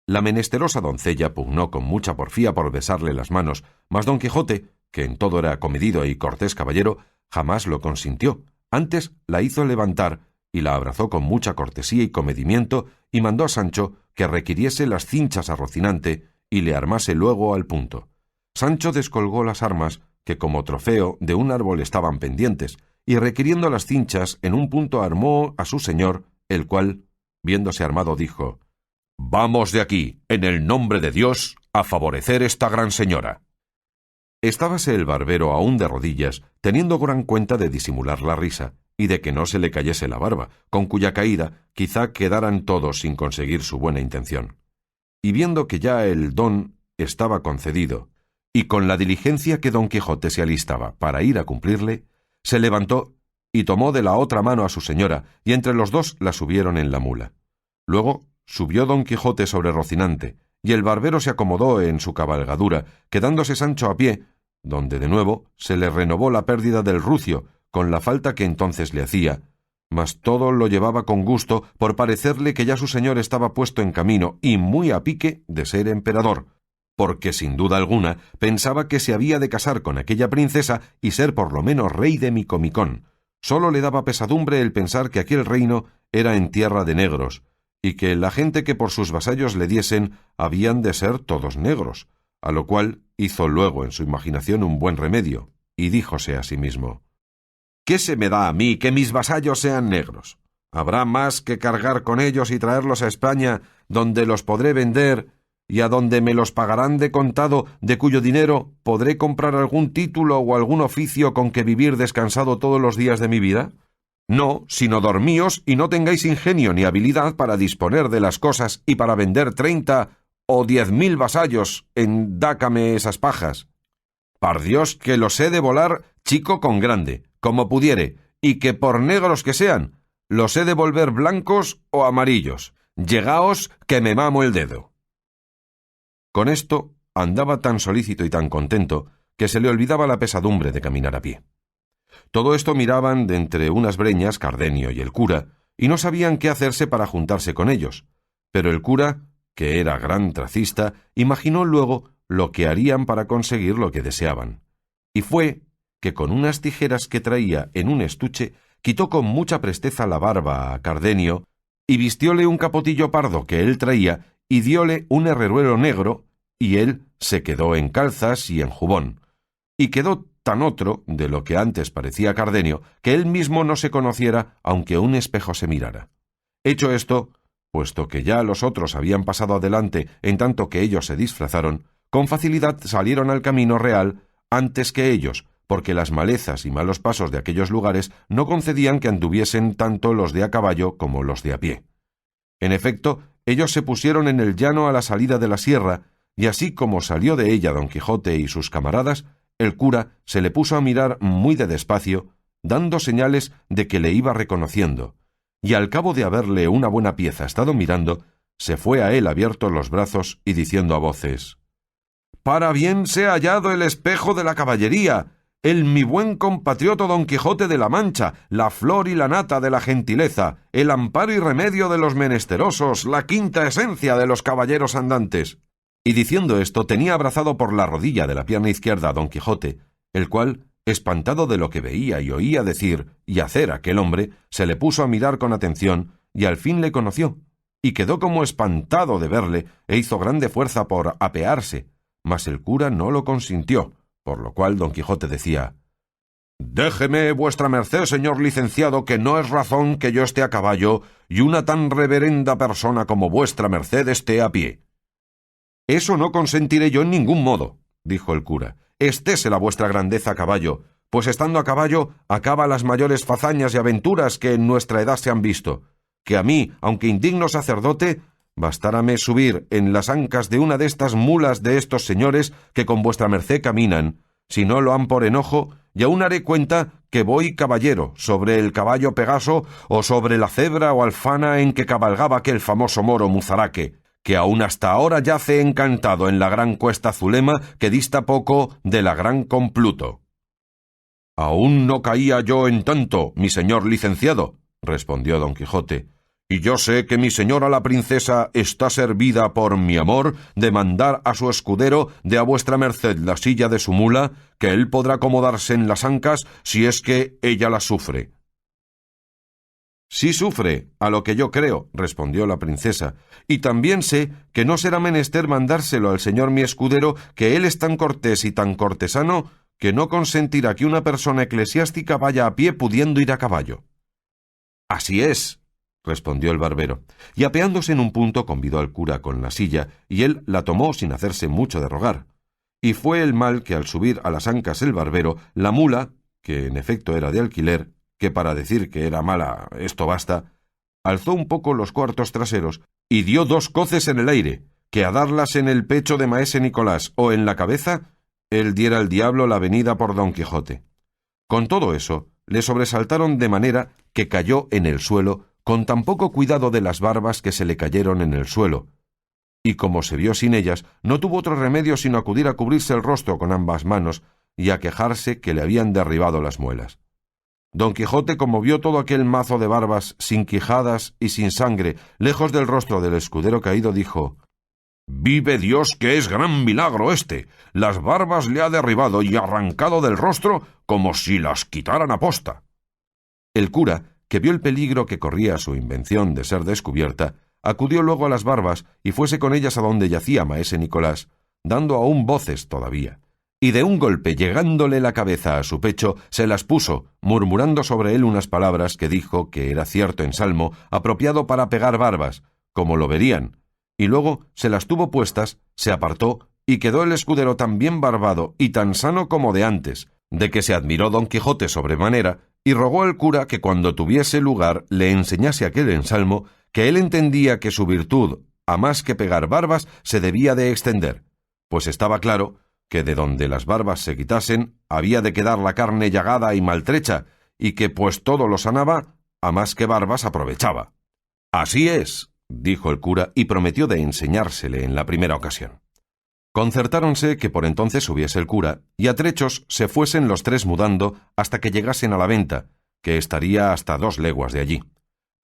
La menesterosa doncella pugnó con mucha porfía por besarle las manos, mas don Quijote, que en todo era comedido y cortés caballero, jamás lo consintió, antes la hizo levantar y la abrazó con mucha cortesía y comedimiento, y mandó a Sancho que requiriese las cinchas a Rocinante y le armase luego al punto. Sancho descolgó las armas, que como trofeo de un árbol estaban pendientes, y requiriendo las cinchas en un punto armó a su señor, el cual, viéndose armado, dijo: Vamos de aquí, en el nombre de Dios, a favorecer esta gran señora. Estábase el barbero aún de rodillas, teniendo gran cuenta de disimular la risa, y de que no se le cayese la barba, con cuya caída quizá quedaran todos sin conseguir su buena intención. Y viendo que ya el don estaba concedido, y con la diligencia que don Quijote se alistaba para ir a cumplirle, se levantó y tomó de la otra mano a su señora, y entre los dos la subieron en la mula. Luego subió don Quijote sobre Rocinante, y el barbero se acomodó en su cabalgadura, quedándose Sancho a pie, donde de nuevo se le renovó la pérdida del rucio, con la falta que entonces le hacía, mas todo lo llevaba con gusto por parecerle que ya su señor estaba puesto en camino y muy a pique de ser emperador, porque sin duda alguna pensaba que se había de casar con aquella princesa y ser por lo menos rey de Micomicón. Sólo le daba pesadumbre el pensar que aquel reino era en tierra de negros, y que la gente que por sus vasallos le diesen habían de ser todos negros, a lo cual hizo luego en su imaginación un buen remedio, y díjose a sí mismo: ¿Qué se me da a mí que mis vasallos sean negros? Habrá más que cargar con ellos y traerlos a España, donde los podré vender y a donde me los pagarán de contado, de cuyo dinero podré comprar algún título o algún oficio con que vivir descansado todos los días de mi vida. No, sino dormíos y no tengáis ingenio ni habilidad para disponer de las cosas y para vender 30 o 10.000 vasallos en dácame esas pajas. Par Dios que los he de volar chico con grande, como pudiere, y que por negros que sean, los he de volver blancos o amarillos. Llegaos que me mamo el dedo. Con esto andaba tan solícito y tan contento que se le olvidaba la pesadumbre de caminar a pie. Todo esto miraban de entre unas breñas Cardenio y el cura, y no sabían qué hacerse para juntarse con ellos, pero el cura, que era gran tracista, imaginó luego lo que harían para conseguir lo que deseaban, y fue que con unas tijeras que traía en un estuche quitó con mucha presteza la barba a Cardenio y vistióle un capotillo pardo que él traía y dióle un herreruelo negro, y él se quedó en calzas y en jubón, y quedó tan otro de lo que antes parecía Cardenio que él mismo no se conociera aunque un espejo se mirara. Hecho esto, puesto que ya los otros habían pasado adelante en tanto que ellos se disfrazaron, con facilidad salieron al camino real antes que ellos, porque las malezas y malos pasos de aquellos lugares no concedían que anduviesen tanto los de a caballo como los de a pie. En efecto, ellos se pusieron en el llano a la salida de la sierra, y así como salió de ella Don Quijote y sus camaradas, el cura se le puso a mirar muy de despacio, dando señales de que le iba reconociendo, y al cabo de haberle una buena pieza estado mirando, se fue a él abiertos los brazos y diciendo a voces: «Para bien se ha hallado el espejo de la caballería, el mi buen compatriota Don Quijote de la Mancha, la flor y la nata de la gentileza, el amparo y remedio de los menesterosos, la quinta esencia de los caballeros andantes». Y diciendo esto, tenía abrazado por la rodilla de la pierna izquierda a Don Quijote, el cual, espantado de lo que veía y oía decir y hacer aquel hombre, se le puso a mirar con atención, y al fin le conoció, y quedó como espantado de verle, e hizo grande fuerza por apearse, mas el cura no lo consintió, por lo cual Don Quijote decía: «Déjeme vuestra merced, señor licenciado, que no es razón que yo esté a caballo y una tan reverenda persona como vuestra merced esté a pie». «Eso no consentiré yo en ningún modo», dijo el cura. «Estése la vuestra grandeza a caballo, pues estando a caballo acaba las mayores fazañas y aventuras que en nuestra edad se han visto, que a mí, aunque indigno sacerdote, bastárame subir en las ancas de una de estas mulas de estos señores que con vuestra merced caminan, si no lo han por enojo, y aún haré cuenta que voy caballero sobre el caballo Pegaso o sobre la cebra o alfana en que cabalgaba aquel famoso moro Muzaraque, que aún hasta ahora yace encantado en la gran cuesta Zulema que dista poco de la gran Compluto». «Aún no caía yo en tanto, mi señor licenciado», respondió Don Quijote, «y yo sé que mi señora la princesa está servida por mi amor de mandar a su escudero de a vuestra merced la silla de su mula, que él podrá acomodarse en las ancas si es que ella la sufre». «Sí sufre, a lo que yo creo», respondió la princesa, «y también sé que no será menester mandárselo al señor mi escudero, que él es tan cortés y tan cortesano que no consentirá que una persona eclesiástica vaya a pie pudiendo ir a caballo». «Así es», respondió el barbero, y apeándose en un punto convidó al cura con la silla, y él la tomó sin hacerse mucho de rogar. Y fue el mal que al subir a las ancas el barbero, la mula, que en efecto era de alquiler, que para decir que era mala esto basta, alzó un poco los cuartos traseros y dio 2 coces en el aire, que a darlas en el pecho de maese Nicolás o en la cabeza, él diera al diablo la venida por Don Quijote. Con todo eso, le sobresaltaron de manera que cayó en el suelo, con tan poco cuidado de las barbas que se le cayeron en el suelo, y como se vio sin ellas, no tuvo otro remedio sino acudir a cubrirse el rostro con ambas manos y a quejarse que le habían derribado las muelas. Don Quijote, como vio todo aquel mazo de barbas, sin quijadas y sin sangre, lejos del rostro del escudero caído, dijo: «Vive Dios que es gran milagro este. Las barbas le ha derribado y arrancado del rostro como si las quitaran a posta». El cura, que vio el peligro que corría su invención de ser descubierta, acudió luego a las barbas y fuese con ellas a donde yacía maese Nicolás, dando aún voces todavía, y de un golpe, llegándole la cabeza a su pecho, se las puso, murmurando sobre él unas palabras que dijo que era cierto ensalmo, apropiado para pegar barbas, como lo verían, y luego se las tuvo puestas, se apartó, y quedó el escudero tan bien barbado y tan sano como de antes, de que se admiró Don Quijote sobremanera, y rogó al cura que cuando tuviese lugar le enseñase aquel ensalmo, que él entendía que su virtud, a más que pegar barbas, se debía de extender, pues estaba claro que de donde las barbas se quitasen, había de quedar la carne llagada y maltrecha, y que pues todo lo sanaba, a más que barbas aprovechaba. «Así es», dijo el cura, y prometió de enseñársele en la primera ocasión. Concertáronse que por entonces subiese el cura, y a trechos se fuesen los 3 mudando hasta que llegasen a la venta, que estaría hasta 2 leguas de allí.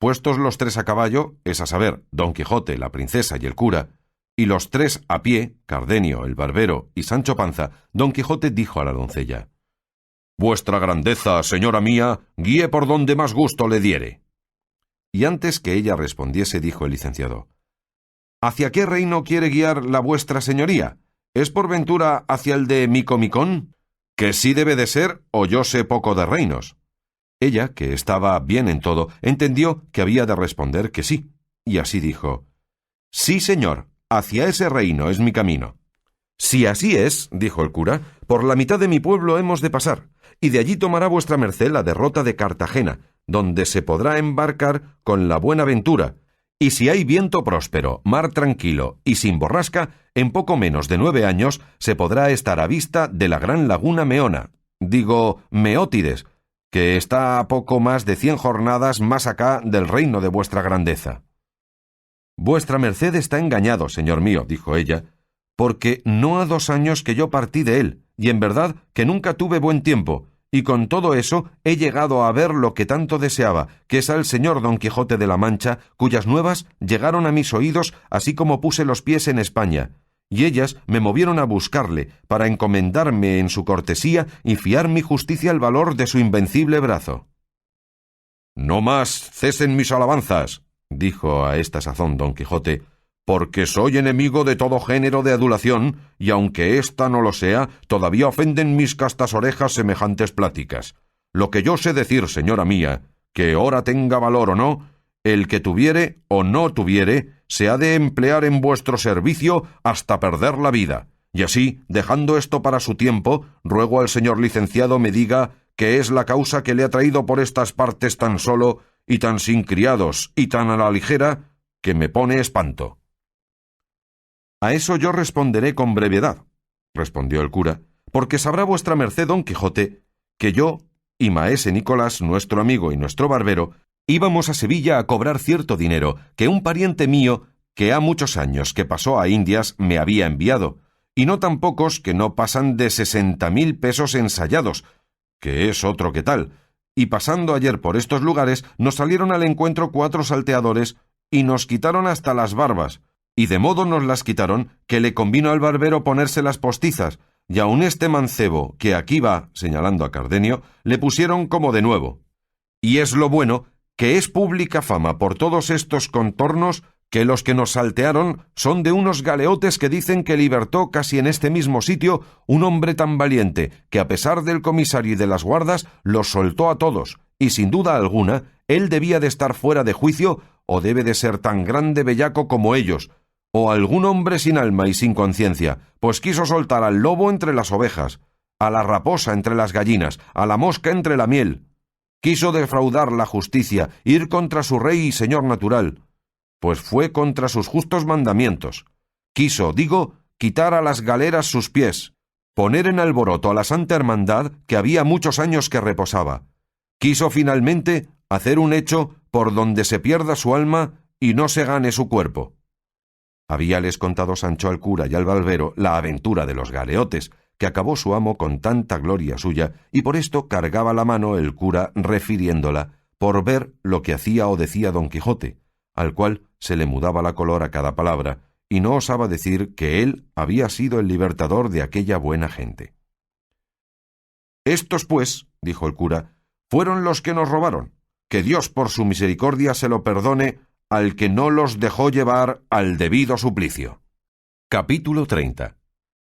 Puestos los 3 a caballo, es a saber, Don Quijote, la princesa y el cura, y los 3 a pie, Cardenio, el barbero y Sancho Panza, Don Quijote dijo a la doncella: «Vuestra grandeza, señora mía, guíe por donde más gusto le diere». Y antes que ella respondiese, dijo el licenciado: «¿Hacia qué reino quiere guiar la vuestra señoría? ¿Es por ventura hacia el de Micomicón? Que sí debe de ser, o yo sé poco de reinos». Ella, que estaba bien en todo, entendió que había de responder que sí, y así dijo: «Sí, señor, hacia ese reino es mi camino». «Si así es», dijo el cura, «por la mitad de mi pueblo hemos de pasar, y de allí tomará vuestra merced la derrota de Cartagena, donde se podrá embarcar con la buena ventura, y si hay viento próspero, mar tranquilo y sin borrasca, en poco menos de 9 años se podrá estar a vista de la gran laguna Meona, digo Meótides, que está a poco más de 100 jornadas más acá del reino de vuestra grandeza». «Vuestra merced está engañado, señor mío», dijo ella, «porque no ha 2 años que yo partí de él, y en verdad que nunca tuve buen tiempo, y con todo eso he llegado a ver lo que tanto deseaba, que es al señor Don Quijote de la Mancha, cuyas nuevas llegaron a mis oídos así como puse los pies en España, y ellas me movieron a buscarle, para encomendarme en su cortesía y fiar mi justicia al valor de su invencible brazo». «No más cesen mis alabanzas», dijo a esta sazón Don Quijote, «porque soy enemigo de todo género de adulación, y aunque ésta no lo sea, todavía ofenden mis castas orejas semejantes pláticas. Lo que yo sé decir, señora mía, que ora tenga valor o no, el que tuviere o no tuviere, se ha de emplear en vuestro servicio hasta perder la vida. Y así, dejando esto para su tiempo, ruego al señor licenciado me diga qué es la causa que le ha traído por estas partes tan solo, y tan sin criados, y tan a la ligera, que me pone espanto». «A eso yo responderé con brevedad», respondió el cura, «porque sabrá vuestra merced, don Quijote, que yo y maese Nicolás, nuestro amigo y nuestro barbero, íbamos a Sevilla a cobrar cierto dinero que un pariente mío, que ha muchos años que pasó a Indias, me había enviado, y no tan pocos que no pasan de 60.000 pesos ensayados, que es otro que tal, y pasando ayer por estos lugares nos salieron al encuentro 4 salteadores y nos quitaron hasta las barbas, y de modo nos las quitaron que le convino al barbero ponérselas postizas, y aun este mancebo que aquí va, señalando a Cardenio, le pusieron como de nuevo. Y es lo bueno que es pública fama por todos estos contornos que los que nos saltearon son de unos galeotes que dicen que libertó casi en este mismo sitio un hombre tan valiente que a pesar del comisario y de las guardas los soltó a todos, y sin duda alguna él debía de estar fuera de juicio o debe de ser tan grande bellaco como ellos, o algún hombre sin alma y sin conciencia, pues quiso soltar al lobo entre las ovejas, a la raposa entre las gallinas, a la mosca entre la miel. Quiso defraudar la justicia, ir contra su rey y señor natural, pues fue contra sus justos mandamientos. Quiso, digo, quitar a las galeras sus pies, poner en alboroto a la santa hermandad que había muchos años que reposaba. Quiso finalmente hacer un hecho por donde se pierda su alma y no se gane su cuerpo. Habíales contado Sancho al cura y al barbero la aventura de los galeotes, que acabó su amo con tanta gloria suya, y por esto cargaba la mano el cura refiriéndola, por ver lo que hacía o decía Don Quijote, al cual se le mudaba la color a cada palabra, y no osaba decir que él había sido el libertador de aquella buena gente. «Estos, pues», dijo el cura, «fueron los que nos robaron. Que Dios por su misericordia se lo perdone al que no los dejó llevar al debido suplicio». Capítulo 30,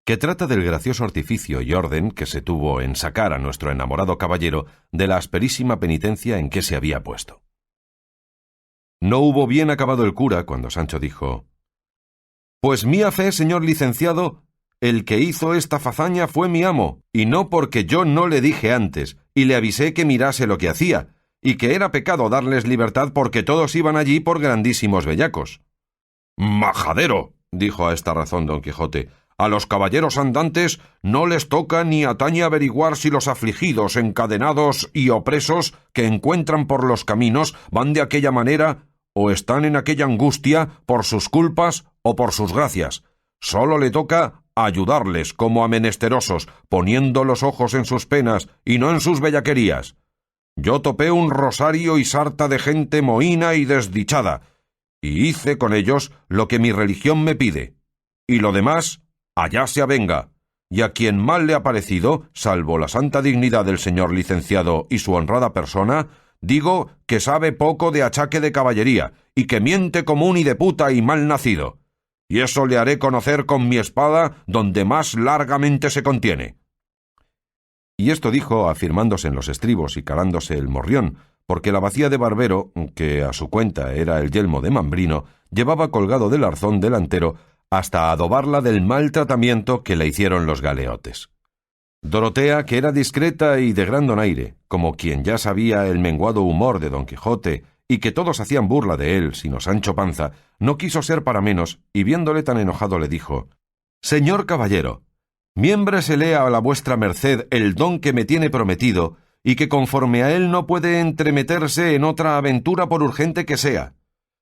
que trata del gracioso artificio y orden que se tuvo en sacar a nuestro enamorado caballero de la asperísima penitencia en que se había puesto. No hubo bien acabado el cura cuando Sancho dijo: «Pues mía fe, señor licenciado, el que hizo esta fazaña fue mi amo, y no porque yo no le dije antes, y le avisé que mirase lo que hacía, y que era pecado darles libertad porque todos iban allí por grandísimos bellacos». «Majadero», dijo a esta razón Don Quijote, «a los caballeros andantes no les toca ni atañe averiguar si los afligidos, encadenados y opresos que encuentran por los caminos van de aquella manera o están en aquella angustia por sus culpas o por sus gracias. Sólo le toca ayudarles como a menesterosos, poniendo los ojos en sus penas y no en sus bellaquerías. Yo topé un rosario y sarta de gente mohína y desdichada, y hice con ellos lo que mi religión me pide, y lo demás allá se avenga, y a quien mal le ha parecido, salvo la santa dignidad del señor licenciado y su honrada persona, digo que sabe poco de achaque de caballería, y que miente como un hideputa y mal nacido, y eso le haré conocer con mi espada donde más largamente se contiene». Y esto dijo afirmándose en los estribos y calándose el morrión, porque la bacía de barbero, que a su cuenta era el yelmo de Mambrino, llevaba colgado del arzón delantero hasta adobarla del mal tratamiento que le hicieron los galeotes. Dorotea, que era discreta y de gran donaire, como quien ya sabía el menguado humor de Don Quijote y que todos hacían burla de él, sino Sancho Panza, no quiso ser para menos, y viéndole tan enojado le dijo: «Señor caballero, miémbresele a la vuestra merced el don que me tiene prometido, y que conforme a él no puede entremeterse en otra aventura por urgente que sea.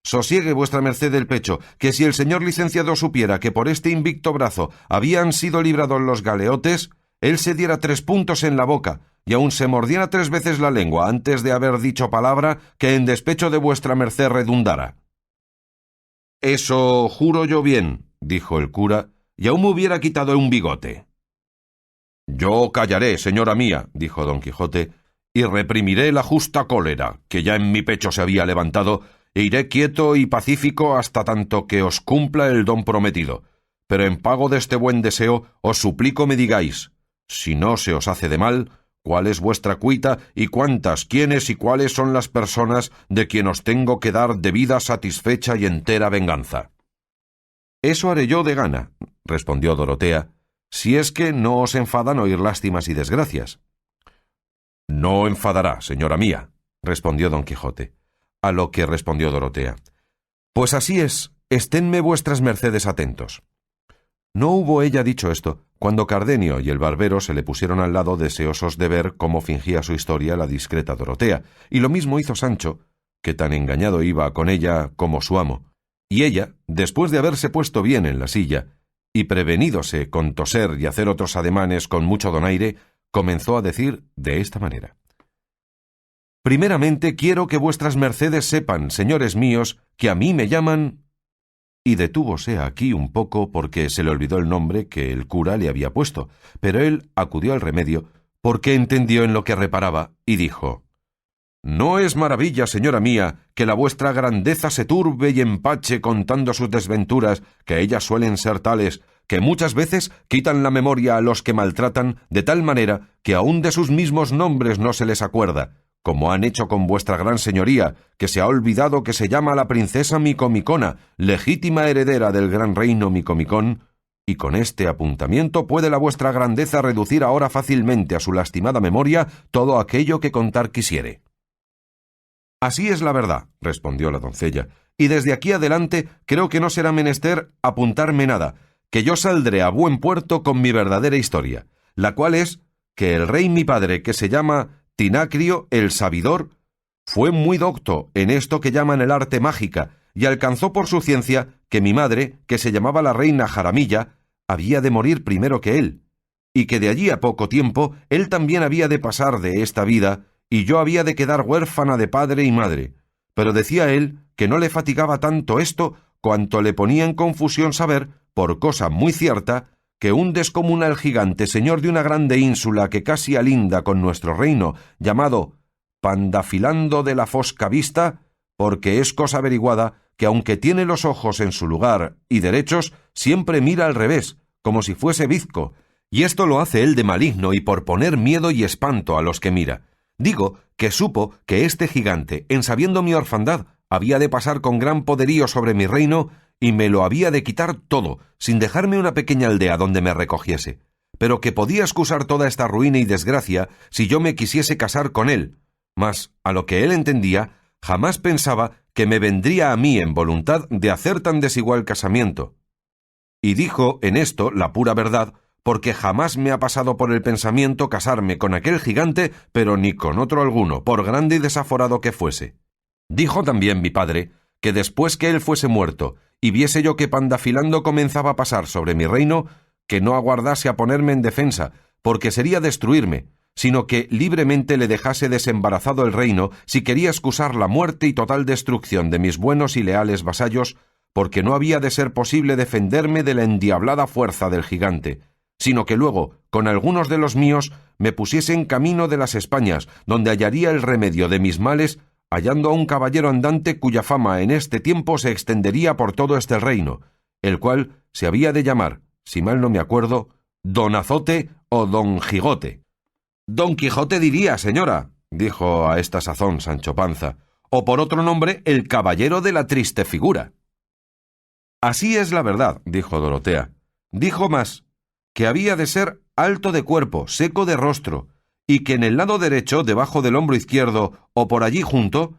Sosiegue vuestra merced el pecho, que si el señor licenciado supiera que por este invicto brazo habían sido librados los galeotes, él se diera 3 puntos en la boca, y aun se mordiera 3 veces la lengua antes de haber dicho palabra que en despecho de vuestra merced redundara». «Eso juro yo bien», dijo el cura, «y aún me hubiera quitado un bigote». «Yo callaré, señora mía», dijo Don Quijote, «y reprimiré la justa cólera, que ya en mi pecho se había levantado, e iré quieto y pacífico hasta tanto que os cumpla el don prometido. Pero en pago de este buen deseo, os suplico me digáis, si no se os hace de mal, cuál es vuestra cuita y cuántas, quiénes y cuáles son las personas de quien os tengo que dar debida, satisfecha y entera venganza». «Eso haré yo de gana», respondió Dorotea, «si es que no os enfadan oír lástimas y desgracias». «No enfadará, señora mía», respondió Don Quijote. A lo que respondió Dorotea: «Pues así es, esténme vuestras mercedes atentos». No hubo ella dicho esto, cuando Cardenio y el barbero se le pusieron al lado deseosos de ver cómo fingía su historia la discreta Dorotea, y lo mismo hizo Sancho, que tan engañado iba con ella como su amo, y ella, después de haberse puesto bien en la silla, y prevenídose con toser y hacer otros ademanes con mucho donaire, comenzó a decir de esta manera: «Primeramente quiero que vuestras mercedes sepan, señores míos, que a mí me llaman...» Y detúvose aquí un poco porque se le olvidó el nombre que el cura le había puesto, pero él acudió al remedio porque entendió en lo que reparaba y dijo: «No es maravilla, señora mía, que la vuestra grandeza se turbe y empache contando sus desventuras, que ellas suelen ser tales, que muchas veces quitan la memoria a los que maltratan, de tal manera que aun de sus mismos nombres no se les acuerda, como han hecho con vuestra gran señoría, que se ha olvidado que se llama la princesa Micomicona, legítima heredera del gran reino Micomicón, y con este apuntamiento puede la vuestra grandeza reducir ahora fácilmente a su lastimada memoria todo aquello que contar quisiere». «Así es la verdad», respondió la doncella, «y desde aquí adelante creo que no será menester apuntarme nada, que yo saldré a buen puerto con mi verdadera historia, la cual es que el rey mi padre, que se llama Tinacrio el Sabidor, fue muy docto en esto que llaman el arte mágica, y alcanzó por su ciencia que mi madre, que se llamaba la reina Jaramilla, había de morir primero que él, y que de allí a poco tiempo él también había de pasar de esta vida, y yo había de quedar huérfana de padre y madre. Pero decía él que no le fatigaba tanto esto cuanto le ponía en confusión saber, por cosa muy cierta, que un descomunal gigante, señor de una grande ínsula que casi alinda con nuestro reino, llamado Pandafilando de la Fosca Vista, porque es cosa averiguada que aunque tiene los ojos en su lugar y derechos, siempre mira al revés, como si fuese bizco, y esto lo hace él de maligno y por poner miedo y espanto a los que mira. Digo que supo que este gigante, en sabiendo mi orfandad, había de pasar con gran poderío sobre mi reino y me lo había de quitar todo, sin dejarme una pequeña aldea donde me recogiese, pero que podía excusar toda esta ruina y desgracia si yo me quisiese casar con él, mas, a lo que él entendía, jamás pensaba que me vendría a mí en voluntad de hacer tan desigual casamiento. Y dijo en esto la pura verdad, porque jamás me ha pasado por el pensamiento casarme con aquel gigante, pero ni con otro alguno, por grande y desaforado que fuese. Dijo también mi padre que después que él fuese muerto, y viese yo que Pandafilando comenzaba a pasar sobre mi reino, que no aguardase a ponerme en defensa, porque sería destruirme, sino que libremente le dejase desembarazado el reino si quería excusar la muerte y total destrucción de mis buenos y leales vasallos, porque no había de ser posible defenderme de la endiablada fuerza del gigante, sino que luego, con algunos de los míos, me pusiese en camino de las Españas, donde hallaría el remedio de mis males, hallando a un caballero andante cuya fama en este tiempo se extendería por todo este reino, el cual se había de llamar, si mal no me acuerdo, Don Azote o Don Gigote. «Don Quijote diría, señora», dijo a esta sazón Sancho Panza, o por otro nombre, el caballero de la triste figura. Así es la verdad, dijo Dorotea. Dijo más, que había de ser alto de cuerpo, seco de rostro, y que en el lado derecho, debajo del hombro izquierdo, o por allí junto,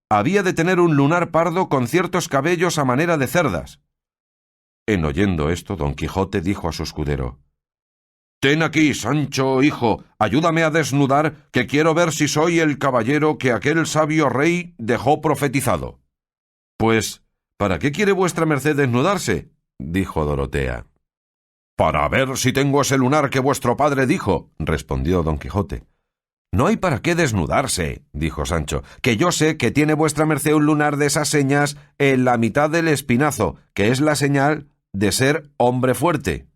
había de tener un lunar pardo con ciertos cabellos a manera de cerdas. En oyendo esto, don Quijote dijo a su escudero: «Ten aquí, Sancho, hijo, ayúdame a desnudar, que quiero ver si soy el caballero que aquel sabio rey dejó profetizado». «Pues, ¿para qué quiere vuestra merced desnudarse?», dijo Dorotea. «Para ver si tengo ese lunar que vuestro padre dijo», respondió don Quijote. «No hay para qué desnudarse», dijo Sancho, «que yo sé que tiene vuestra merced un lunar de esas señas en la mitad del espinazo, que es la señal de ser hombre fuerte».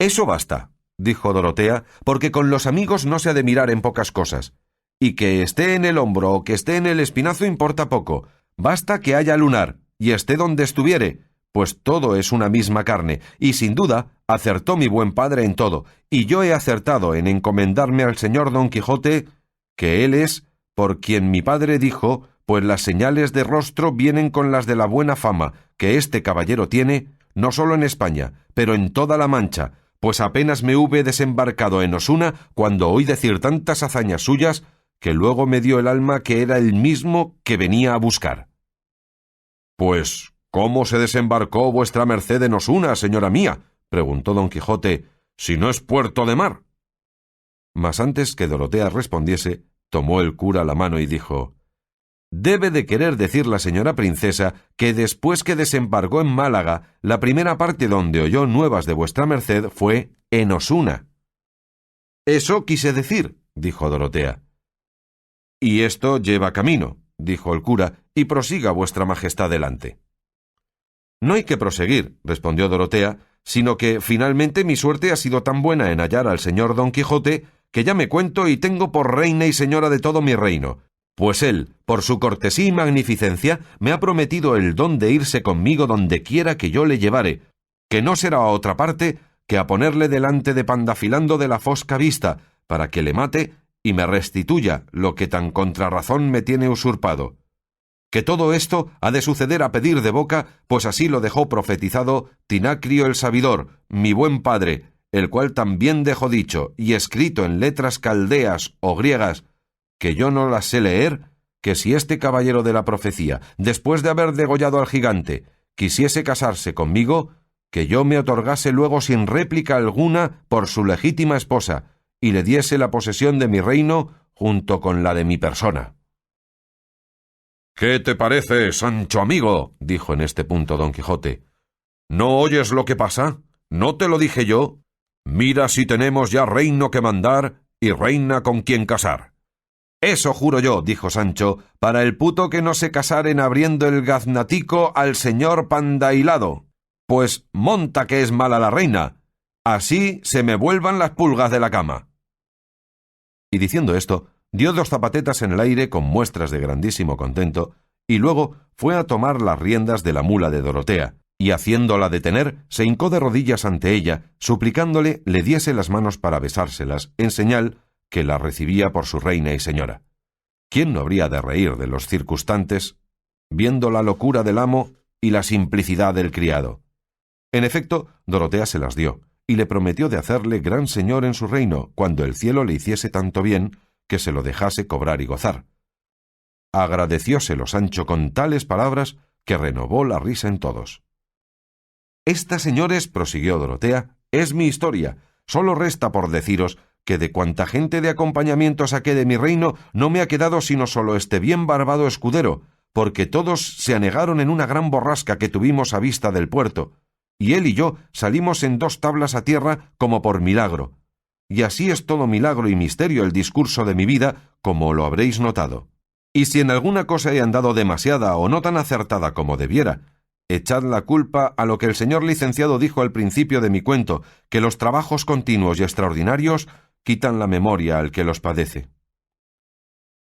«Eso basta», dijo Dorotea, «porque con los amigos no se ha de mirar en pocas cosas, y que esté en el hombro o que esté en el espinazo importa poco, basta que haya lunar, y esté donde estuviere, pues todo es una misma carne, y sin duda acertó mi buen padre en todo, y yo he acertado en encomendarme al señor Don Quijote, que él es por quien mi padre dijo, pues las señales de rostro vienen con las de la buena fama que este caballero tiene, no solo en España, pero en toda la Mancha, pues apenas me hube desembarcado en Osuna cuando oí decir tantas hazañas suyas, que luego me dio el alma que era el mismo que venía a buscar. «Pues, ¿cómo se desembarcó vuestra merced en Osuna, señora mía?», preguntó don Quijote, «si no es puerto de mar». Mas antes que Dorotea respondiese, tomó el cura la mano y dijo: «Debe de querer decir la señora princesa que después que desembarcó en Málaga, la primera parte donde oyó nuevas de vuestra merced fue en Osuna». «Eso quise decir», dijo Dorotea. «Y esto lleva camino», dijo el cura, «y prosiga vuestra majestad delante». «No hay que proseguir», respondió Dorotea, «sino que finalmente mi suerte ha sido tan buena en hallar al señor Don Quijote que ya me cuento y tengo por reina y señora de todo mi reino, pues él, por su cortesía y magnificencia, me ha prometido el don de irse conmigo donde quiera que yo le llevare, que no será a otra parte que a ponerle delante de Pandafilando de la fosca vista, para que le mate y me restituya lo que tan contra razón me tiene usurpado. Que todo esto ha de suceder a pedir de boca, pues así lo dejó profetizado Tinacrio el sabidor, mi buen padre, el cual también dejó dicho y escrito en letras caldeas o griegas, que yo no las sé leer, que si este caballero de la profecía, después de haber degollado al gigante, quisiese casarse conmigo, que yo me otorgase luego sin réplica alguna por su legítima esposa, y le diese la posesión de mi reino junto con la de mi persona. «¿Qué te parece, Sancho amigo?», dijo en este punto don Quijote. «¿No oyes lo que pasa? ¿No te lo dije yo? Mira si tenemos ya reino que mandar y reina con quien casar». «Eso juro yo», dijo Sancho, «para el puto que no se casaren abriendo el gaznatico al señor Pandailado, pues monta que es mala la reina, así se me vuelvan las pulgas de la cama». Y diciendo esto, dio 2 zapatetas en el aire con muestras de grandísimo contento, y luego fue a tomar las riendas de la mula de Dorotea, y haciéndola detener, se hincó de rodillas ante ella, suplicándole le diese las manos para besárselas, en señal que la recibía por su reina y señora. ¿Quién no habría de reír de los circunstantes, viendo la locura del amo y la simplicidad del criado? En efecto, Dorotea se las dio, y le prometió de hacerle gran señor en su reino, cuando el cielo le hiciese tanto bien que se lo dejase cobrar y gozar. Agradecióselo Sancho con tales palabras que renovó la risa en todos. «Esta, señores», prosiguió Dorotea, «es mi historia. Solo resta por deciros que de cuanta gente de acompañamiento saqué de mi reino no me ha quedado sino solo este bien barbado escudero, porque todos se anegaron en una gran borrasca que tuvimos a vista del puerto, y él y yo salimos en 2 tablas a tierra como por milagro. Y así es todo milagro y misterio el discurso de mi vida, como lo habréis notado. Y si en alguna cosa he andado demasiada o no tan acertada como debiera, echad la culpa a lo que el señor licenciado dijo al principio de mi cuento, que los trabajos continuos y extraordinarios quitan la memoria al que los padece».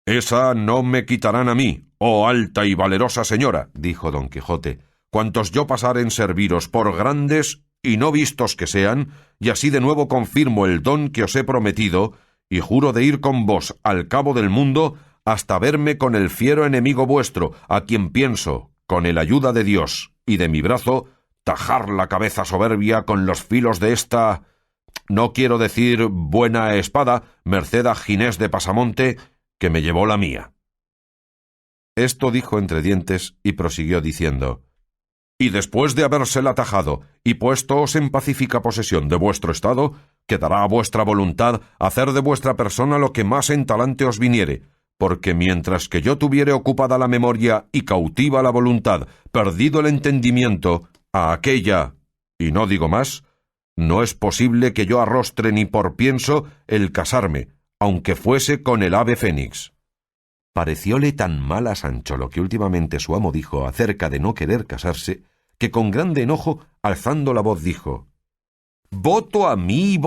«Esa no me quitarán a mí, oh alta y valerosa señora», dijo don Quijote, «cuantos yo pasar en serviros por grandes y no vistos que sean, y así de nuevo confirmo el don que os he prometido, y juro de ir con vos al cabo del mundo hasta verme con el fiero enemigo vuestro, a quien pienso, con el ayuda de Dios y de mi brazo, tajar la cabeza soberbia con los filos de esta, no quiero decir buena espada, merced a Ginés de Pasamonte, que me llevó la mía. Esto dijo entre dientes y prosiguió diciendo: y después de habérsela tajado y puéstoos en pacífica posesión de vuestro estado, quedará a vuestra voluntad hacer de vuestra persona lo que más en talante os viniere, porque mientras que yo tuviere ocupada la memoria y cautiva la voluntad, perdido el entendimiento, a aquella, y no digo más, no es posible que yo arrostre ni por pienso el casarme, aunque fuese con el ave fénix. Parecióle tan mal a Sancho lo que últimamente su amo dijo acerca de no querer casarse, que con grande enojo, alzando la voz, dijo: voto a mí,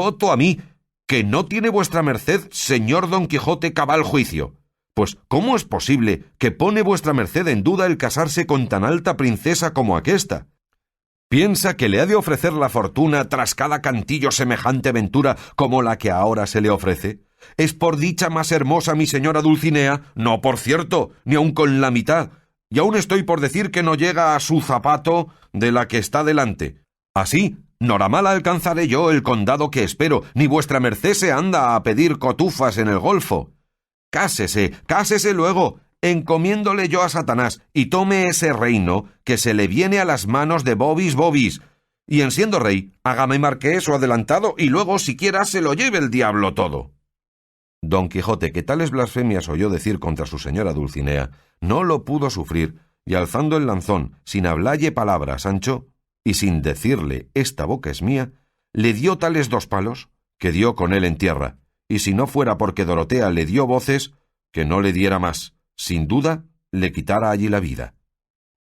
que no tiene vuestra merced, señor Don Quijote, cabal juicio. Pues, ¿cómo es posible que pone vuestra merced en duda el casarse con tan alta princesa como aquesta? ¿Piensa que le ha de ofrecer la fortuna tras cada cantillo semejante aventura como la que ahora se le ofrece? Es por dicha más hermosa mi señora Dulcinea, no por cierto, ni aun con la mitad, y aún estoy por decir que no llega a su zapato de la que está delante. Así, noramala alcanzaré yo el condado que espero, ni vuestra merced se anda a pedir cotufas en el golfo. Cásese luego, encomiéndole yo a Satanás, y tome ese reino que se le viene a las manos de bobis, y en siendo rey, hágame marqués o adelantado, y luego siquiera se lo lleve el diablo todo. Don Quijote, que tales blasfemias oyó decir contra su señora Dulcinea, no lo pudo sufrir, y alzando el lanzón, sin hablalle palabra a Sancho, y sin decirle esta boca es mía, le dio tales 2 palos, que dio con él en tierra, y si no fuera porque Dorotea le dio voces, que no le diera más, sin duda le quitara allí la vida.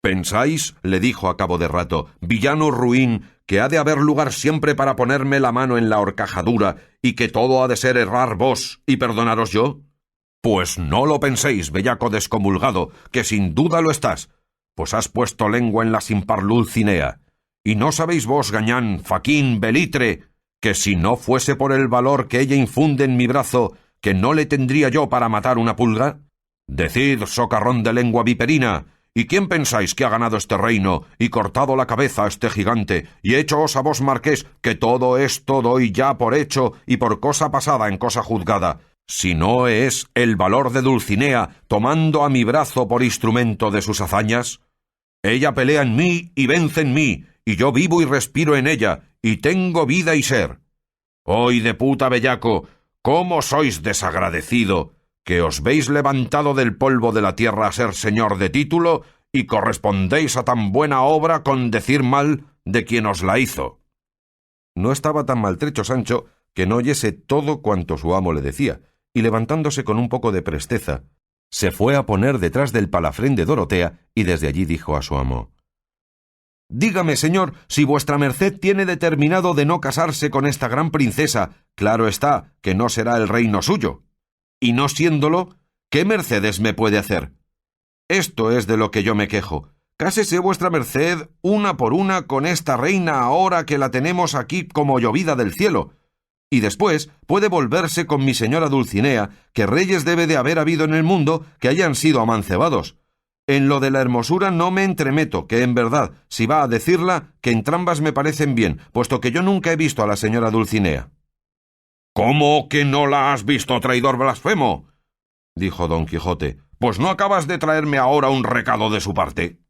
¿Pensáis, le dijo a cabo de rato, villano ruin, que ha de haber lugar siempre para ponerme la mano en la horcajadura, y que todo ha de ser errar vos y perdonaros yo? Pues no lo penséis, bellaco descomulgado, que sin duda lo estás, pues has puesto lengua en la sin par Dulcinea. Y no sabéis vos, gañán, faquín, belitre, que si no fuese por el valor que ella infunde en mi brazo, que no le tendría yo para matar una pulga. Decid, socarrón de lengua viperina, ¿y quién pensáis que ha ganado este reino y cortado la cabeza a este gigante y héchoos a vos marqués, que todo esto doy ya por hecho y por cosa pasada en cosa juzgada, si no es el valor de Dulcinea tomando a mi brazo por instrumento de sus hazañas? Ella pelea en mí y vence en mí, y yo vivo y respiro en ella, y tengo vida y ser. ¡Hoy de puta bellaco! ¿Cómo sois desagradecido, que os veis levantado del polvo de la tierra a ser señor de título y correspondéis a tan buena obra con decir mal de quien os la hizo? No estaba tan maltrecho Sancho que no oyese todo cuanto su amo le decía, y levantándose con un poco de presteza, se fue a poner detrás del palafrén de Dorotea y desde allí dijo a su amo: dígame, señor, si vuestra merced tiene determinado de no casarse con esta gran princesa, claro está que no será el reino suyo. Y no siéndolo, ¿qué mercedes me puede hacer? Esto es de lo que yo me quejo. Cásese vuestra merced una por una con esta reina ahora que la tenemos aquí como llovida del cielo. Y después puede volverse con mi señora Dulcinea, que reyes debe de haber habido en el mundo que hayan sido amancebados. En lo de la hermosura no me entremeto, que en verdad, si va a decirla, que entrambas me parecen bien, puesto que yo nunca he visto a la señora Dulcinea. ¿Cómo que no la has visto, traidor blasfemo?, dijo Don Quijote. Pues no acabas de traerme ahora un recado de su parte.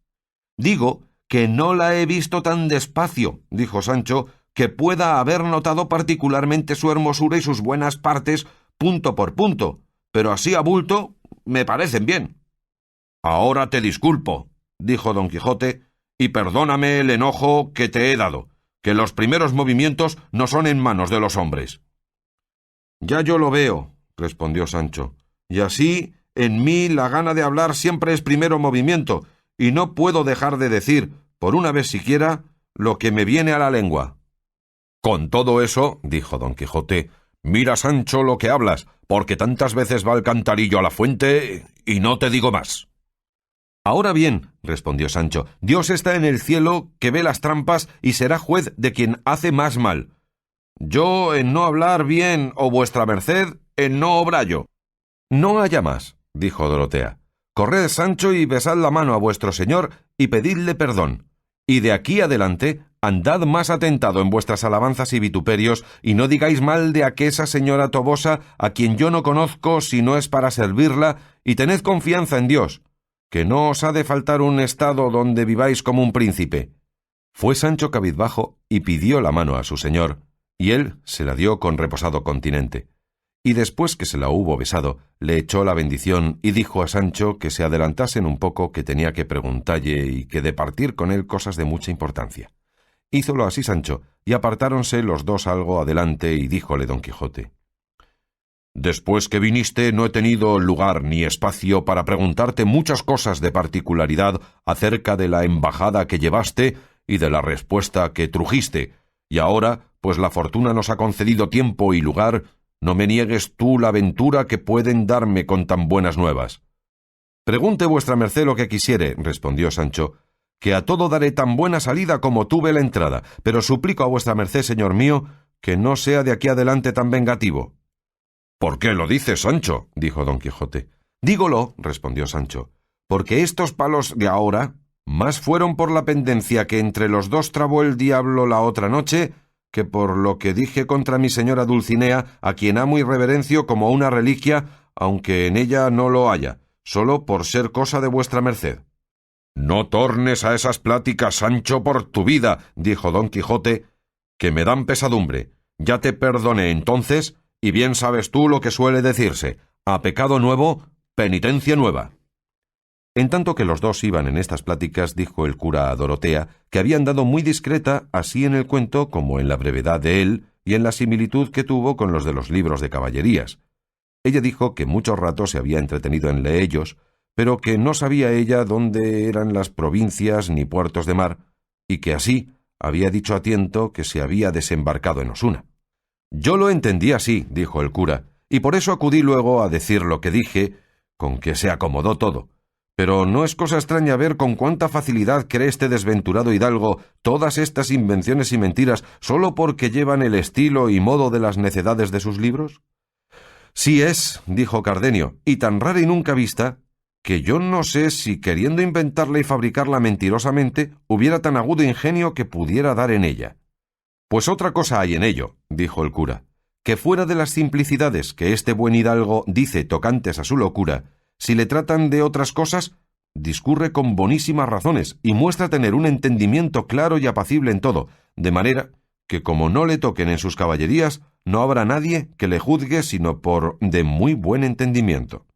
Digo que no la he visto tan despacio, dijo Sancho, que pueda haber notado particularmente su hermosura y sus buenas partes punto por punto, pero así a bulto me parecen bien. Ahora te disculpo, dijo Don Quijote, y perdóname el enojo que te he dado, que los primeros movimientos no son en manos de los hombres. Ya yo lo veo, respondió Sancho, y así en mí la gana de hablar siempre es primero movimiento, y no puedo dejar de decir, por una vez siquiera, lo que me viene a la lengua. Con todo eso, dijo Don Quijote, mira, Sancho, lo que hablas, porque tantas veces va el cantarillo a la fuente, y no te digo más. Ahora bien, respondió Sancho, Dios está en el cielo que ve las trampas y será juez de quien hace más mal. Yo en no hablar bien o vuestra merced en no obrallo. No haya más, dijo Dorotea. Corred, Sancho, y besad la mano a vuestro señor y pedidle perdón. Y de aquí adelante andad más atentado en vuestras alabanzas y vituperios, y no digáis mal de aquesa señora Tobosa, a quien yo no conozco si no es para servirla, y tened confianza en Dios, que no os ha de faltar un estado donde viváis como un príncipe. Fue Sancho cabizbajo y pidió la mano a su señor, y él se la dio con reposado continente. Y después que se la hubo besado, le echó la bendición y dijo a Sancho que se adelantasen un poco, que tenía que preguntalle y que de partir con él cosas de mucha importancia. Hízolo así Sancho, y apartáronse los dos algo adelante, y díjole don Quijote: Después que viniste no he tenido lugar ni espacio para preguntarte muchas cosas de particularidad acerca de la embajada que llevaste y de la respuesta que trujiste, y ahora, pues la fortuna nos ha concedido tiempo y lugar, no me niegues tú la ventura que pueden darme con tan buenas nuevas. Pregunte vuestra merced lo que quisiere, respondió Sancho, que a todo daré tan buena salida como tuve la entrada, pero suplico a vuestra merced, señor mío, que no sea de aquí adelante tan vengativo. ¿Por qué lo dices, Sancho?, dijo don Quijote. Dígolo, respondió Sancho, porque estos palos de ahora más fueron por la pendencia que entre los dos trabó el diablo la otra noche, que por lo que dije contra mi señora Dulcinea, a quien amo y reverencio como una reliquia, aunque en ella no lo haya, solo por ser cosa de vuestra merced. No tornes a esas pláticas, Sancho, por tu vida, dijo don Quijote, que me dan pesadumbre. Ya te perdoné entonces, y bien sabes tú lo que suele decirse: a pecado nuevo, penitencia nueva. En tanto que los dos iban en estas pláticas, dijo el cura a Dorotea, que había andado muy discreta, así en el cuento como en la brevedad de él, y en la similitud que tuvo con los de los libros de caballerías. Ella dijo que mucho rato se había entretenido en leellos, pero que no sabía ella dónde eran las provincias ni puertos de mar, y que así había dicho a tiento que se había desembarcado en Osuna. Yo lo entendí así, dijo el cura, y por eso acudí luego a decir lo que dije, con que se acomodó todo. Pero no es cosa extraña ver con cuánta facilidad cree este desventurado hidalgo todas estas invenciones y mentiras solo porque llevan el estilo y modo de las necedades de sus libros. Sí es, dijo Cardenio, y tan rara y nunca vista, que yo no sé si queriendo inventarla y fabricarla mentirosamente hubiera tan agudo ingenio que pudiera dar en ella. Pues otra cosa hay en ello, dijo el cura, que fuera de las simplicidades que este buen hidalgo dice tocantes a su locura, si le tratan de otras cosas, discurre con bonísimas razones y muestra tener un entendimiento claro y apacible en todo, de manera que como no le toquen en sus caballerías, no habrá nadie que le juzgue sino por de muy buen entendimiento.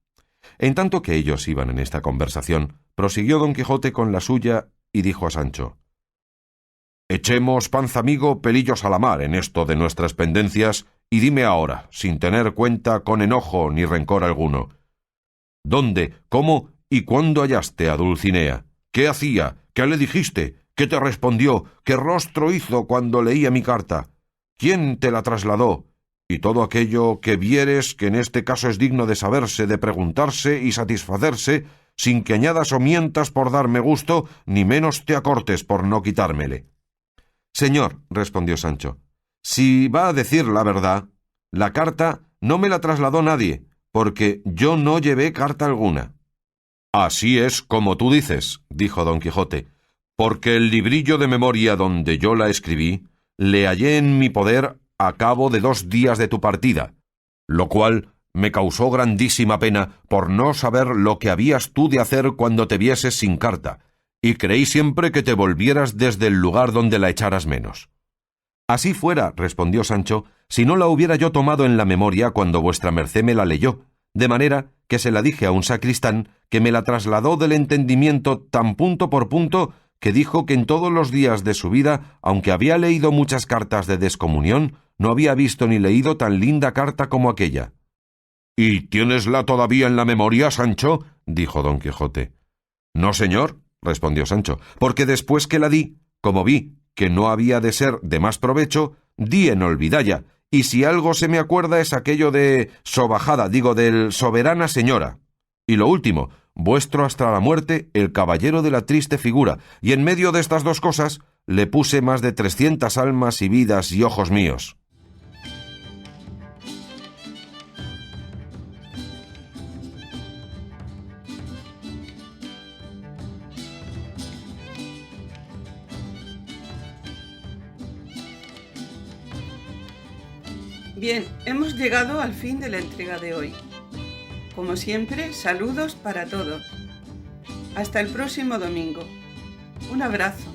En tanto que ellos iban en esta conversación, prosiguió don Quijote con la suya y dijo a Sancho: Echemos, panza amigo, pelillos a la mar en esto de nuestras pendencias, y dime ahora, sin tener cuenta con enojo ni rencor alguno, ¿dónde, cómo y cuándo hallaste a Dulcinea? ¿Qué hacía? ¿Qué le dijiste? ¿Qué te respondió? ¿Qué rostro hizo cuando leía mi carta? ¿Quién te la trasladó? Y todo aquello que vieres, que en este caso es digno de saberse, de preguntarse y satisfacerse, sin que añadas o mientas por darme gusto, ni menos te acortes por no quitármele. Señor, respondió Sancho, si va a decir la verdad, la carta no me la trasladó nadie, porque yo no llevé carta alguna. Así es como tú dices, dijo don Quijote, porque el librillo de memoria donde yo la escribí, le hallé en mi poder a cabo de 2 días de tu partida, lo cual me causó grandísima pena por no saber lo que habías tú de hacer cuando te vieses sin carta, y creí siempre que te volvieras desde el lugar donde la echaras menos. Así fuera, respondió Sancho, si no la hubiera yo tomado en la memoria cuando vuestra merced me la leyó, de manera que se la dije a un sacristán que me la trasladó del entendimiento tan punto por punto que dijo que en todos los días de su vida, aunque había leído muchas cartas de descomunión, no había visto ni leído tan linda carta como aquella. —¿Y tienesla todavía en la memoria, Sancho? —dijo don Quijote. —No, señor —respondió Sancho—, porque después que la di, como vi que no había de ser de más provecho, di en olvidalla, y si algo se me acuerda es aquello de sobajada, digo, del soberana señora. Y lo último, vuestro hasta la muerte, el caballero de la triste figura, y en medio de estas 2 cosas le puse más de 300 almas y vidas y ojos míos. Bien, hemos llegado al fin de la entrega de hoy. Como siempre, saludos para todos. Hasta el próximo domingo. Un abrazo.